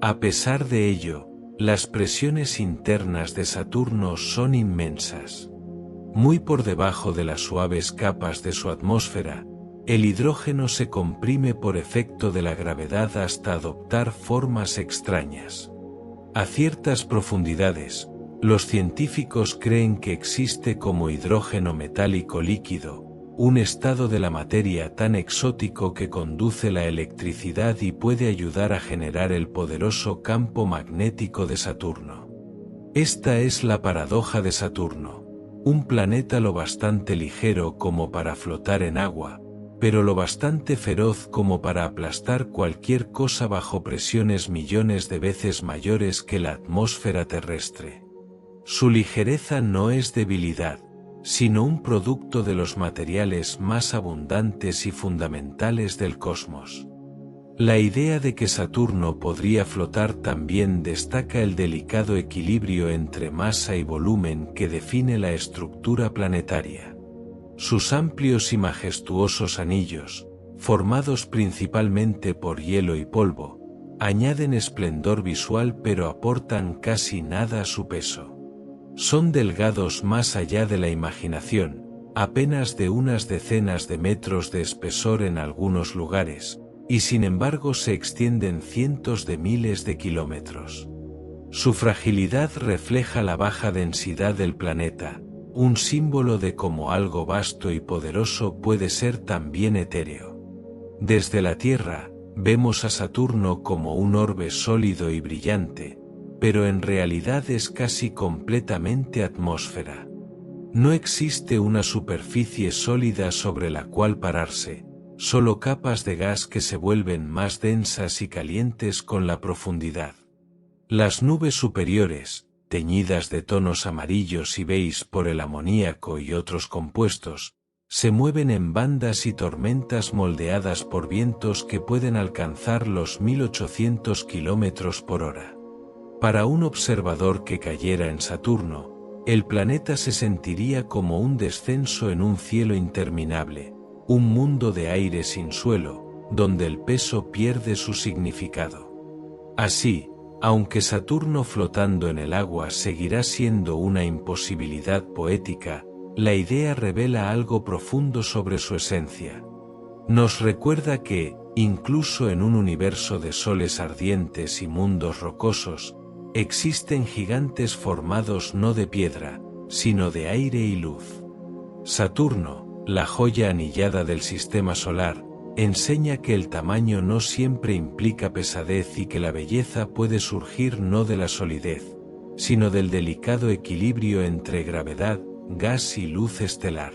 A pesar de ello, las presiones internas de Saturno son inmensas. Muy por debajo de las suaves capas de su atmósfera, el hidrógeno se comprime por efecto de la gravedad hasta adoptar formas extrañas. A ciertas profundidades, los científicos creen que existe como hidrógeno metálico líquido, un estado de la materia tan exótico que conduce la electricidad y puede ayudar a generar el poderoso campo magnético de Saturno. Esta es la paradoja de Saturno, un planeta lo bastante ligero como para flotar en agua, pero lo bastante feroz como para aplastar cualquier cosa bajo presiones millones de veces mayores que la atmósfera terrestre. Su ligereza no es debilidad, sino un producto de los materiales más abundantes y fundamentales del cosmos. La idea de que Saturno podría flotar también destaca el delicado equilibrio entre masa y volumen que define la estructura planetaria. Sus amplios y majestuosos anillos, formados principalmente por hielo y polvo, añaden esplendor visual pero aportan casi nada a su peso. Son delgados más allá de la imaginación, apenas de unas decenas de metros de espesor en algunos lugares, y sin embargo se extienden cientos de miles de kilómetros. Su fragilidad refleja la baja densidad del planeta, un símbolo de cómo algo vasto y poderoso puede ser también etéreo. Desde la Tierra, vemos a Saturno como un orbe sólido y brillante, pero en realidad es casi completamente atmósfera. No existe una superficie sólida sobre la cual pararse, solo capas de gas que se vuelven más densas y calientes con la profundidad. Las nubes superiores, teñidas de tonos amarillos y beige por el amoníaco y otros compuestos, se mueven en bandas y tormentas moldeadas por vientos que pueden alcanzar los 1800 km por hora. Para un observador que cayera en Saturno, el planeta se sentiría como un descenso en un cielo interminable, un mundo de aire sin suelo, donde el peso pierde su significado. Así, aunque Saturno flotando en el agua seguirá siendo una imposibilidad poética, la idea revela algo profundo sobre su esencia. Nos recuerda que, incluso en un universo de soles ardientes y mundos rocosos, existen gigantes formados no de piedra, sino de aire y luz. Saturno, la joya anillada del sistema solar, enseña que el tamaño no siempre implica pesadez y que la belleza puede surgir no de la solidez, sino del delicado equilibrio entre gravedad, gas y luz estelar.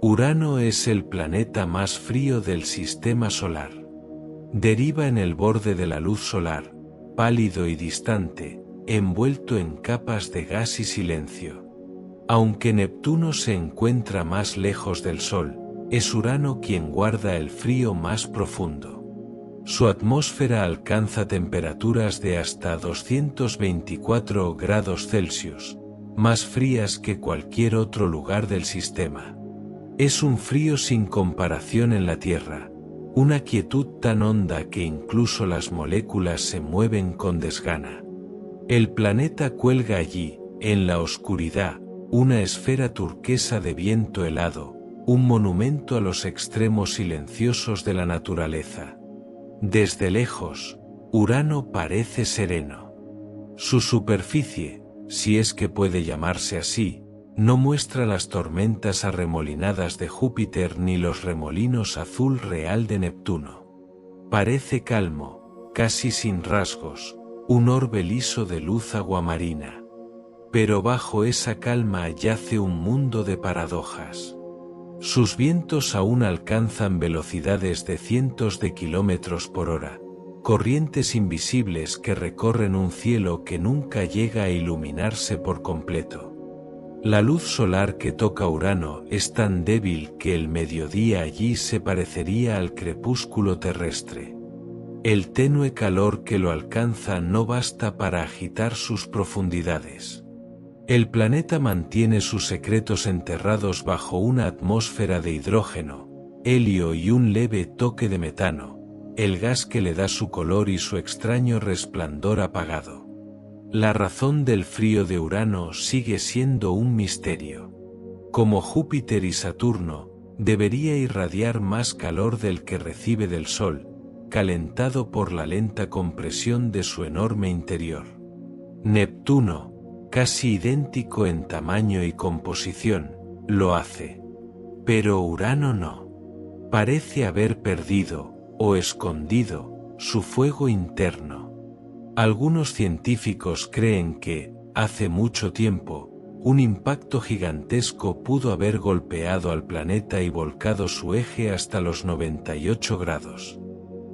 Urano es el planeta más frío del sistema solar. Deriva en el borde de la luz solar, pálido y distante, envuelto en capas de gas y silencio. Aunque Neptuno se encuentra más lejos del Sol, es Urano quien guarda el frío más profundo. Su atmósfera alcanza temperaturas de hasta 224 grados Celsius, más frías que cualquier otro lugar del sistema. Es un frío sin comparación en la Tierra, una quietud tan honda que incluso las moléculas se mueven con desgana. El planeta cuelga allí, en la oscuridad, una esfera turquesa de viento helado, un monumento a los extremos silenciosos de la naturaleza. Desde lejos, Urano parece sereno. Su superficie, si es que puede llamarse así, no muestra las tormentas arremolinadas de Júpiter ni los remolinos azul real de Neptuno. Parece calmo, casi sin rasgos, un orbe liso de luz aguamarina. Pero bajo esa calma yace un mundo de paradojas. Sus vientos aún alcanzan velocidades de cientos de kilómetros por hora, corrientes invisibles que recorren un cielo que nunca llega a iluminarse por completo. La luz solar que toca Urano es tan débil que el mediodía allí se parecería al crepúsculo terrestre. El tenue calor que lo alcanza no basta para agitar sus profundidades. El planeta mantiene sus secretos enterrados bajo una atmósfera de hidrógeno, helio y un leve toque de metano, el gas que le da su color y su extraño resplandor apagado. La razón del frío de Urano sigue siendo un misterio. Como Júpiter y Saturno, debería irradiar más calor del que recibe del Sol, calentado por la lenta compresión de su enorme interior. Neptuno, casi idéntico en tamaño y composición, lo hace. Pero Urano no. Parece haber perdido, o escondido, su fuego interno. Algunos científicos creen que, hace mucho tiempo, un impacto gigantesco pudo haber golpeado al planeta y volcado su eje hasta los 98 grados.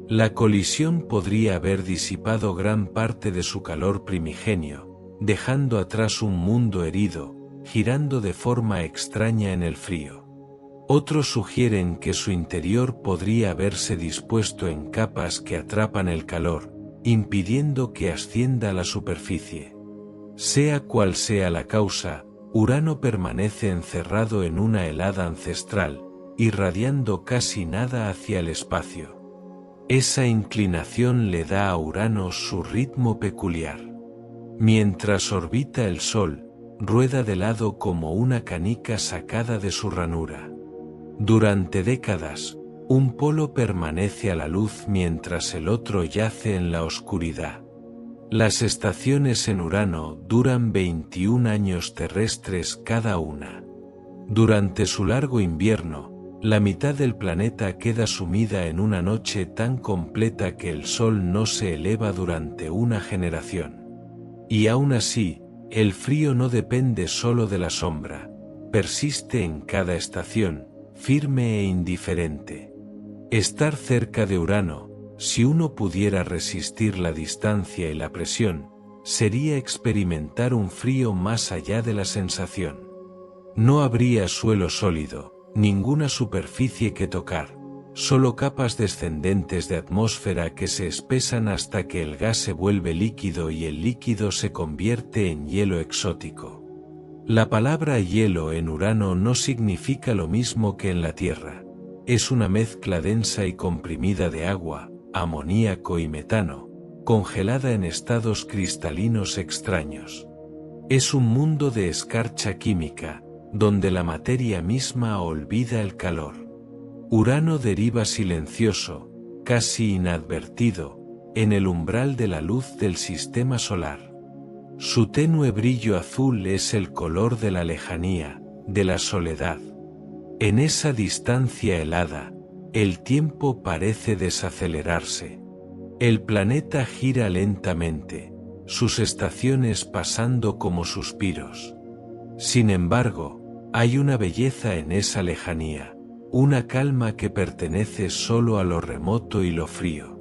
La colisión podría haber disipado gran parte de su calor primigenio, dejando atrás un mundo herido, girando de forma extraña en el frío. Otros sugieren que su interior podría haberse dispuesto en capas que atrapan el calor, impidiendo que ascienda a la superficie. Sea cual sea la causa, Urano permanece encerrado en una helada ancestral, irradiando casi nada hacia el espacio. Esa inclinación le da a Urano su ritmo peculiar. Mientras orbita el Sol, rueda de lado como una canica sacada de su ranura. Durante décadas, un polo permanece a la luz mientras el otro yace en la oscuridad. Las estaciones en Urano duran 21 años terrestres cada una. Durante su largo invierno, la mitad del planeta queda sumida en una noche tan completa que el Sol no se eleva durante una generación. Y aún así, el frío no depende solo de la sombra, persiste en cada estación, firme e indiferente. Estar cerca de Urano, si uno pudiera resistir la distancia y la presión, sería experimentar un frío más allá de la sensación. No habría suelo sólido, ninguna superficie que tocar, solo capas descendentes de atmósfera que se espesan hasta que el gas se vuelve líquido y el líquido se convierte en hielo exótico. La palabra hielo en Urano no significa lo mismo que en la Tierra. Es una mezcla densa y comprimida de agua, amoníaco y metano, congelada en estados cristalinos extraños. Es un mundo de escarcha química, donde la materia misma olvida el calor. Urano deriva silencioso, casi inadvertido, en el umbral de la luz del sistema solar. Su tenue brillo azul es el color de la lejanía, de la soledad. En esa distancia helada, el tiempo parece desacelerarse. El planeta gira lentamente, sus estaciones pasando como suspiros. Sin embargo, hay una belleza en esa lejanía, una calma que pertenece solo a lo remoto y lo frío.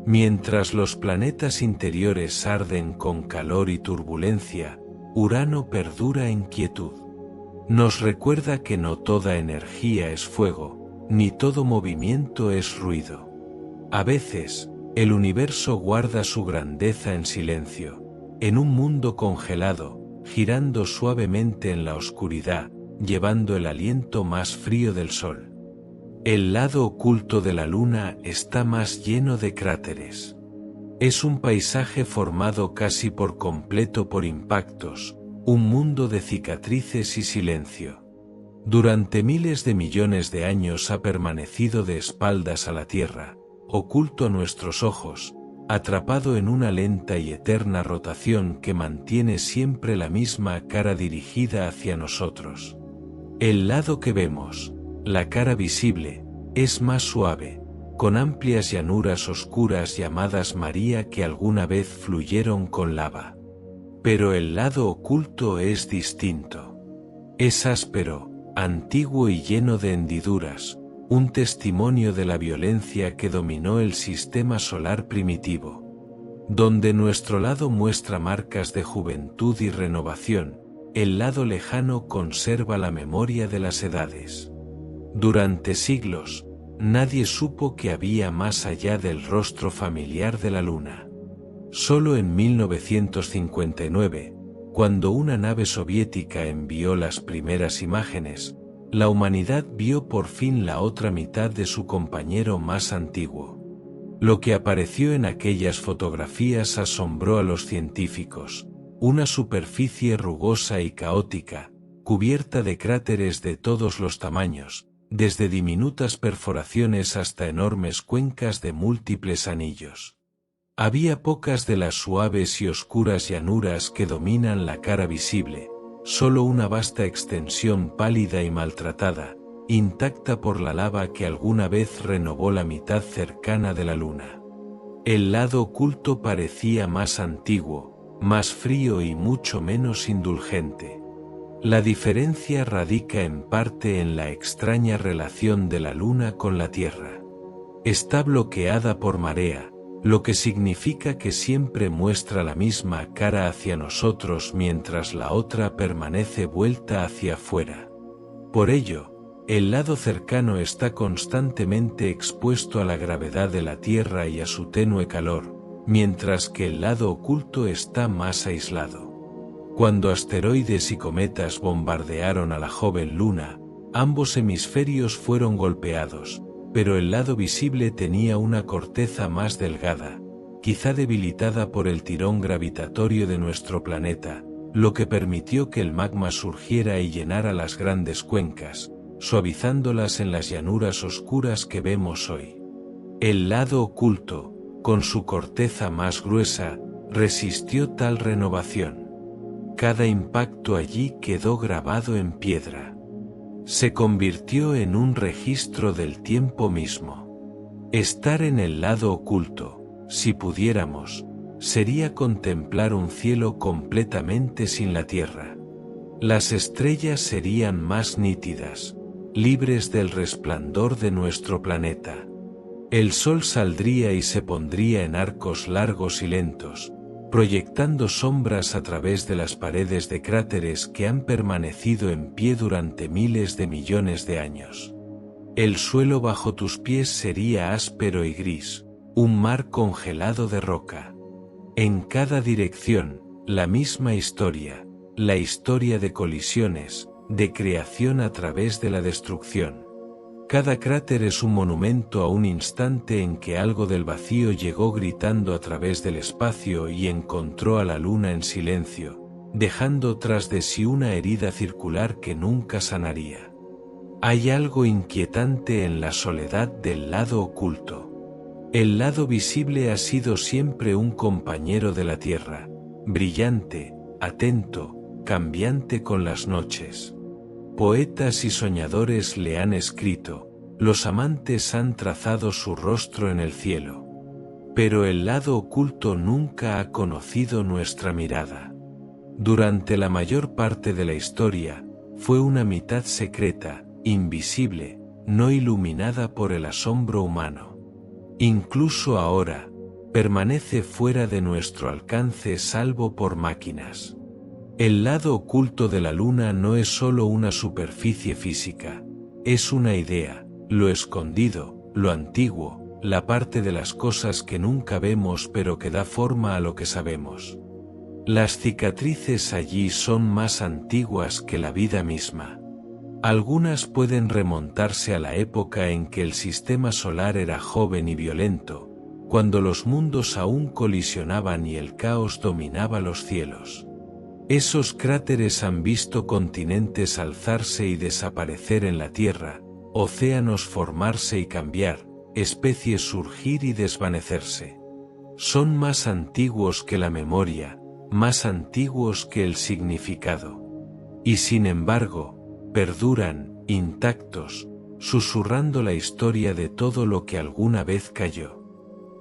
Mientras los planetas interiores arden con calor y turbulencia, Urano perdura en quietud. Nos recuerda que no toda energía es fuego, ni todo movimiento es ruido. A veces, el universo guarda su grandeza en silencio, en un mundo congelado, girando suavemente en la oscuridad, llevando el aliento más frío del Sol. El lado oculto de la Luna está más lleno de cráteres. Es un paisaje formado casi por completo por impactos, un mundo de cicatrices y silencio. Durante miles de millones de años ha permanecido de espaldas a la Tierra, oculto a nuestros ojos, atrapado en una lenta y eterna rotación que mantiene siempre la misma cara dirigida hacia nosotros. El lado que vemos, la cara visible, es más suave, con amplias llanuras oscuras llamadas María que alguna vez fluyeron con lava. Pero el lado oculto es distinto. Es áspero, antiguo y lleno de hendiduras, un testimonio de la violencia que dominó el sistema solar primitivo. Donde nuestro lado muestra marcas de juventud y renovación, el lado lejano conserva la memoria de las edades. Durante siglos, nadie supo que había más allá del rostro familiar de la Luna. Solo en 1959, cuando una nave soviética envió las primeras imágenes, la humanidad vio por fin la otra mitad de su compañero más antiguo. Lo que apareció en aquellas fotografías asombró a los científicos, una superficie rugosa y caótica, cubierta de cráteres de todos los tamaños, desde diminutas perforaciones hasta enormes cuencas de múltiples anillos. Había pocas de las suaves y oscuras llanuras que dominan la cara visible, solo una vasta extensión pálida y maltratada, intacta por la lava que alguna vez renovó la mitad cercana de la Luna. El lado oculto parecía más antiguo, más frío y mucho menos indulgente. La diferencia radica en parte en la extraña relación de la Luna con la Tierra. Está bloqueada por marea, lo que significa que siempre muestra la misma cara hacia nosotros mientras la otra permanece vuelta hacia afuera. Por ello, el lado cercano está constantemente expuesto a la gravedad de la Tierra y a su tenue calor, mientras que el lado oculto está más aislado. Cuando asteroides y cometas bombardearon a la joven Luna, ambos hemisferios fueron golpeados, pero el lado visible tenía una corteza más delgada, quizá debilitada por el tirón gravitatorio de nuestro planeta, lo que permitió que el magma surgiera y llenara las grandes cuencas, suavizándolas en las llanuras oscuras que vemos hoy. El lado oculto, con su corteza más gruesa, resistió tal renovación. Cada impacto allí quedó grabado en piedra. Se convirtió en un registro del tiempo mismo. Estar en el lado oculto, si pudiéramos, sería contemplar un cielo completamente sin la Tierra. Las estrellas serían más nítidas, libres del resplandor de nuestro planeta. El sol saldría y se pondría en arcos largos y lentos, proyectando sombras a través de las paredes de cráteres que han permanecido en pie durante miles de millones de años. El suelo bajo tus pies sería áspero y gris, un mar congelado de roca. En cada dirección, la misma historia, la historia de colisiones, de creación a través de la destrucción. Cada cráter es un monumento a un instante en que algo del vacío llegó gritando a través del espacio y encontró a la Luna en silencio, dejando tras de sí una herida circular que nunca sanaría. Hay algo inquietante en la soledad del lado oculto. El lado visible ha sido siempre un compañero de la Tierra, brillante, atento, cambiante con las noches. Poetas y soñadores le han escrito, los amantes han trazado su rostro en el cielo. Pero el lado oculto nunca ha conocido nuestra mirada. Durante la mayor parte de la historia, fue una mitad secreta, invisible, no iluminada por el asombro humano. Incluso ahora, permanece fuera de nuestro alcance salvo por máquinas. El lado oculto de la Luna no es solo una superficie física, es una idea, lo escondido, lo antiguo, la parte de las cosas que nunca vemos pero que da forma a lo que sabemos. Las cicatrices allí son más antiguas que la vida misma. Algunas pueden remontarse a la época en que el sistema solar era joven y violento, cuando los mundos aún colisionaban y el caos dominaba los cielos. Esos cráteres han visto continentes alzarse y desaparecer en la Tierra, océanos formarse y cambiar, especies surgir y desvanecerse. Son más antiguos que la memoria, más antiguos que el significado. Y sin embargo, perduran, intactos, susurrando la historia de todo lo que alguna vez cayó.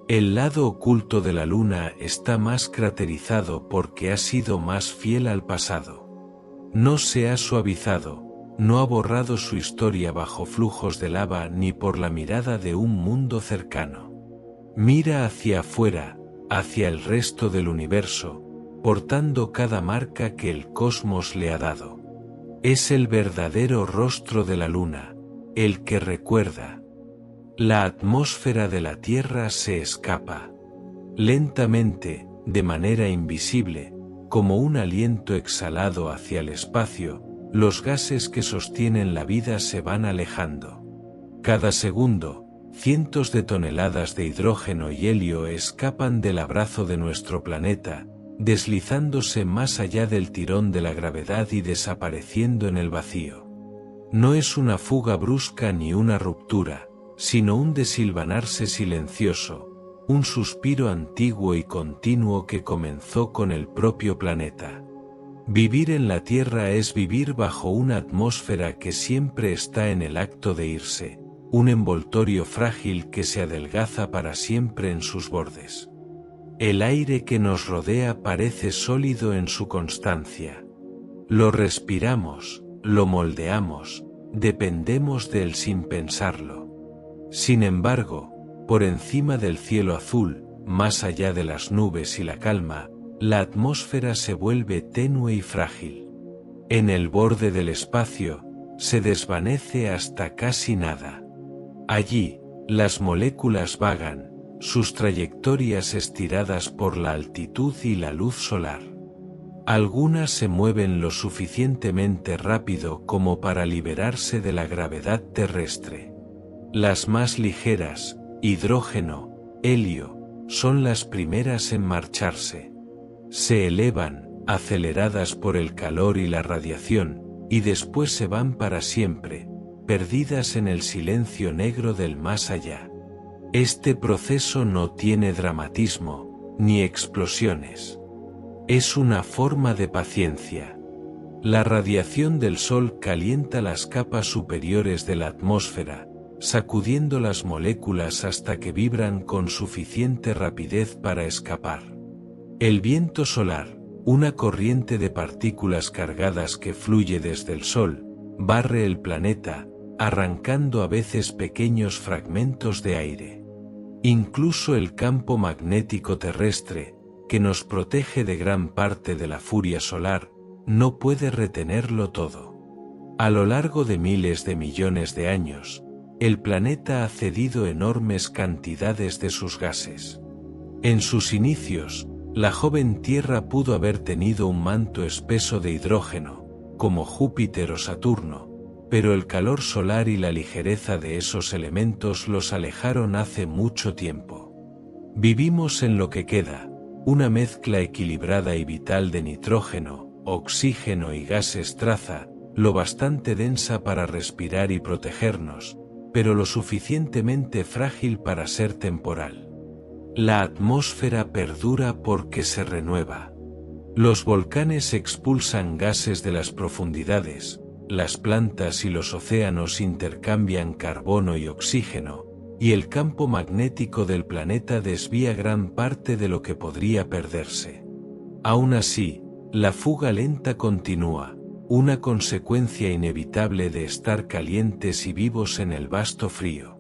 El lado oculto de la luna está más craterizado porque ha sido más fiel al pasado. No se ha suavizado, no ha borrado su historia bajo flujos de lava ni por la mirada de un mundo cercano. Mira hacia afuera, hacia el resto del universo, portando cada marca que el cosmos le ha dado. Es el verdadero rostro de la luna, el que recuerda. La atmósfera de la Tierra se escapa. Lentamente, de manera invisible, como un aliento exhalado hacia el espacio, los gases que sostienen la vida se van alejando. Cada segundo, cientos de toneladas de hidrógeno y helio escapan del abrazo de nuestro planeta, deslizándose más allá del tirón de la gravedad y desapareciendo en el vacío. No es una fuga brusca ni una ruptura, sino un desilvanarse silencioso, un suspiro antiguo y continuo que comenzó con el propio planeta. Vivir en la Tierra es vivir bajo una atmósfera que siempre está en el acto de irse, un envoltorio frágil que se adelgaza para siempre en sus bordes. El aire que nos rodea parece sólido en su constancia. Lo respiramos, lo moldeamos, dependemos de él sin pensarlo. Sin embargo, por encima del cielo azul, más allá de las nubes y la calma, la atmósfera se vuelve tenue y frágil. En el borde del espacio, se desvanece hasta casi nada. Allí, las moléculas vagan, sus trayectorias estiradas por la altitud y la luz solar. Algunas se mueven lo suficientemente rápido como para liberarse de la gravedad terrestre. Las más ligeras, hidrógeno, helio, son las primeras en marcharse. Se elevan, aceleradas por el calor y la radiación, y después se van para siempre, perdidas en el silencio negro del más allá. Este proceso no tiene dramatismo, ni explosiones. Es una forma de paciencia. La radiación del Sol calienta las capas superiores de la atmósfera, sacudiendo las moléculas hasta que vibran con suficiente rapidez para escapar. El viento solar, una corriente de partículas cargadas que fluye desde el Sol, barre el planeta, arrancando a veces pequeños fragmentos de aire. Incluso el campo magnético terrestre, que nos protege de gran parte de la furia solar, no puede retenerlo todo. A lo largo de miles de millones de años, el planeta ha cedido enormes cantidades de sus gases. En sus inicios, la joven Tierra pudo haber tenido un manto espeso de hidrógeno, como Júpiter o Saturno, pero el calor solar y la ligereza de esos elementos los alejaron hace mucho tiempo. Vivimos en lo que queda, una mezcla equilibrada y vital de nitrógeno, oxígeno y gases traza, lo bastante densa para respirar y protegernos, pero lo suficientemente frágil para ser temporal. La atmósfera perdura porque se renueva. Los volcanes expulsan gases de las profundidades, las plantas y los océanos intercambian carbono y oxígeno, y el campo magnético del planeta desvía gran parte de lo que podría perderse. Aún así, la fuga lenta continúa, una consecuencia inevitable de estar calientes y vivos en el vasto frío.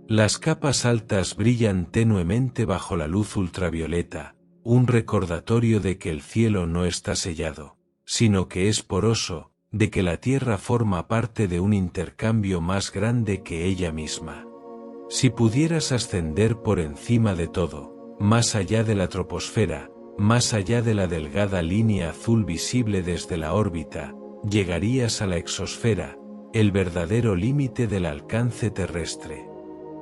Las capas altas brillan tenuemente bajo la luz ultravioleta, un recordatorio de que el cielo no está sellado, sino que es poroso, de que la Tierra forma parte de un intercambio más grande que ella misma. Si pudieras ascender por encima de todo, más allá de la troposfera, más allá de la delgada línea azul visible desde la órbita, llegarías a la exosfera, el verdadero límite del alcance terrestre.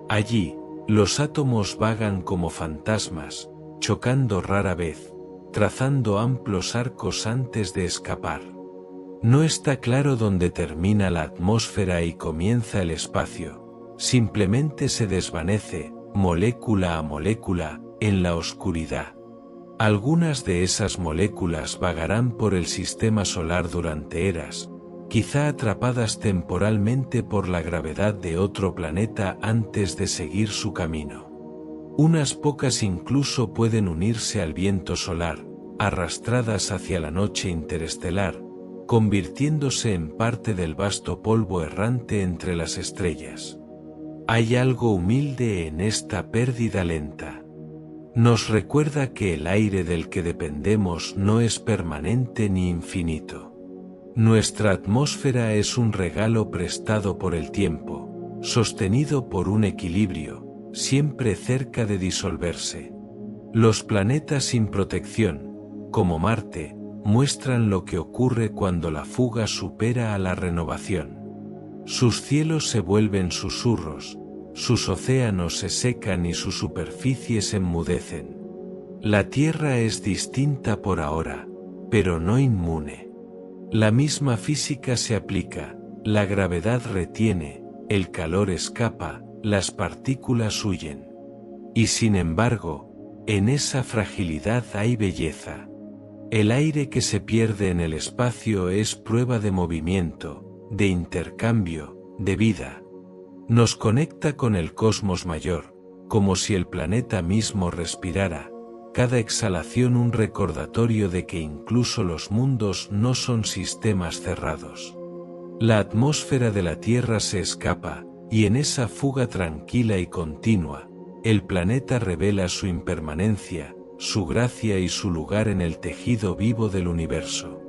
Allí, los átomos vagan como fantasmas, chocando rara vez, trazando amplios arcos antes de escapar. No está claro dónde termina la atmósfera y comienza el espacio, simplemente se desvanece, molécula a molécula, en la oscuridad. Algunas de esas moléculas vagarán por el sistema solar durante eras, quizá atrapadas temporalmente por la gravedad de otro planeta antes de seguir su camino. Unas pocas incluso pueden unirse al viento solar, arrastradas hacia la noche interestelar, convirtiéndose en parte del vasto polvo errante entre las estrellas. Hay algo humilde en esta pérdida lenta. Nos recuerda que el aire del que dependemos no es permanente ni infinito. Nuestra atmósfera es un regalo prestado por el tiempo, sostenido por un equilibrio, siempre cerca de disolverse. Los planetas sin protección, como Marte, muestran lo que ocurre cuando la fuga supera a la renovación. Sus cielos se vuelven susurros, sus océanos se secan y sus superficies enmudecen. La Tierra es distinta por ahora, pero no inmune. La misma física se aplica, la gravedad retiene, el calor escapa, las partículas huyen. Y sin embargo, en esa fragilidad hay belleza. El aire que se pierde en el espacio es prueba de movimiento, de intercambio, de vida. Nos conecta con el cosmos mayor, como si el planeta mismo respirara, cada exhalación un recordatorio de que incluso los mundos no son sistemas cerrados. La atmósfera de la Tierra se escapa, y en esa fuga tranquila y continua, el planeta revela su impermanencia, su gracia y su lugar en el tejido vivo del universo.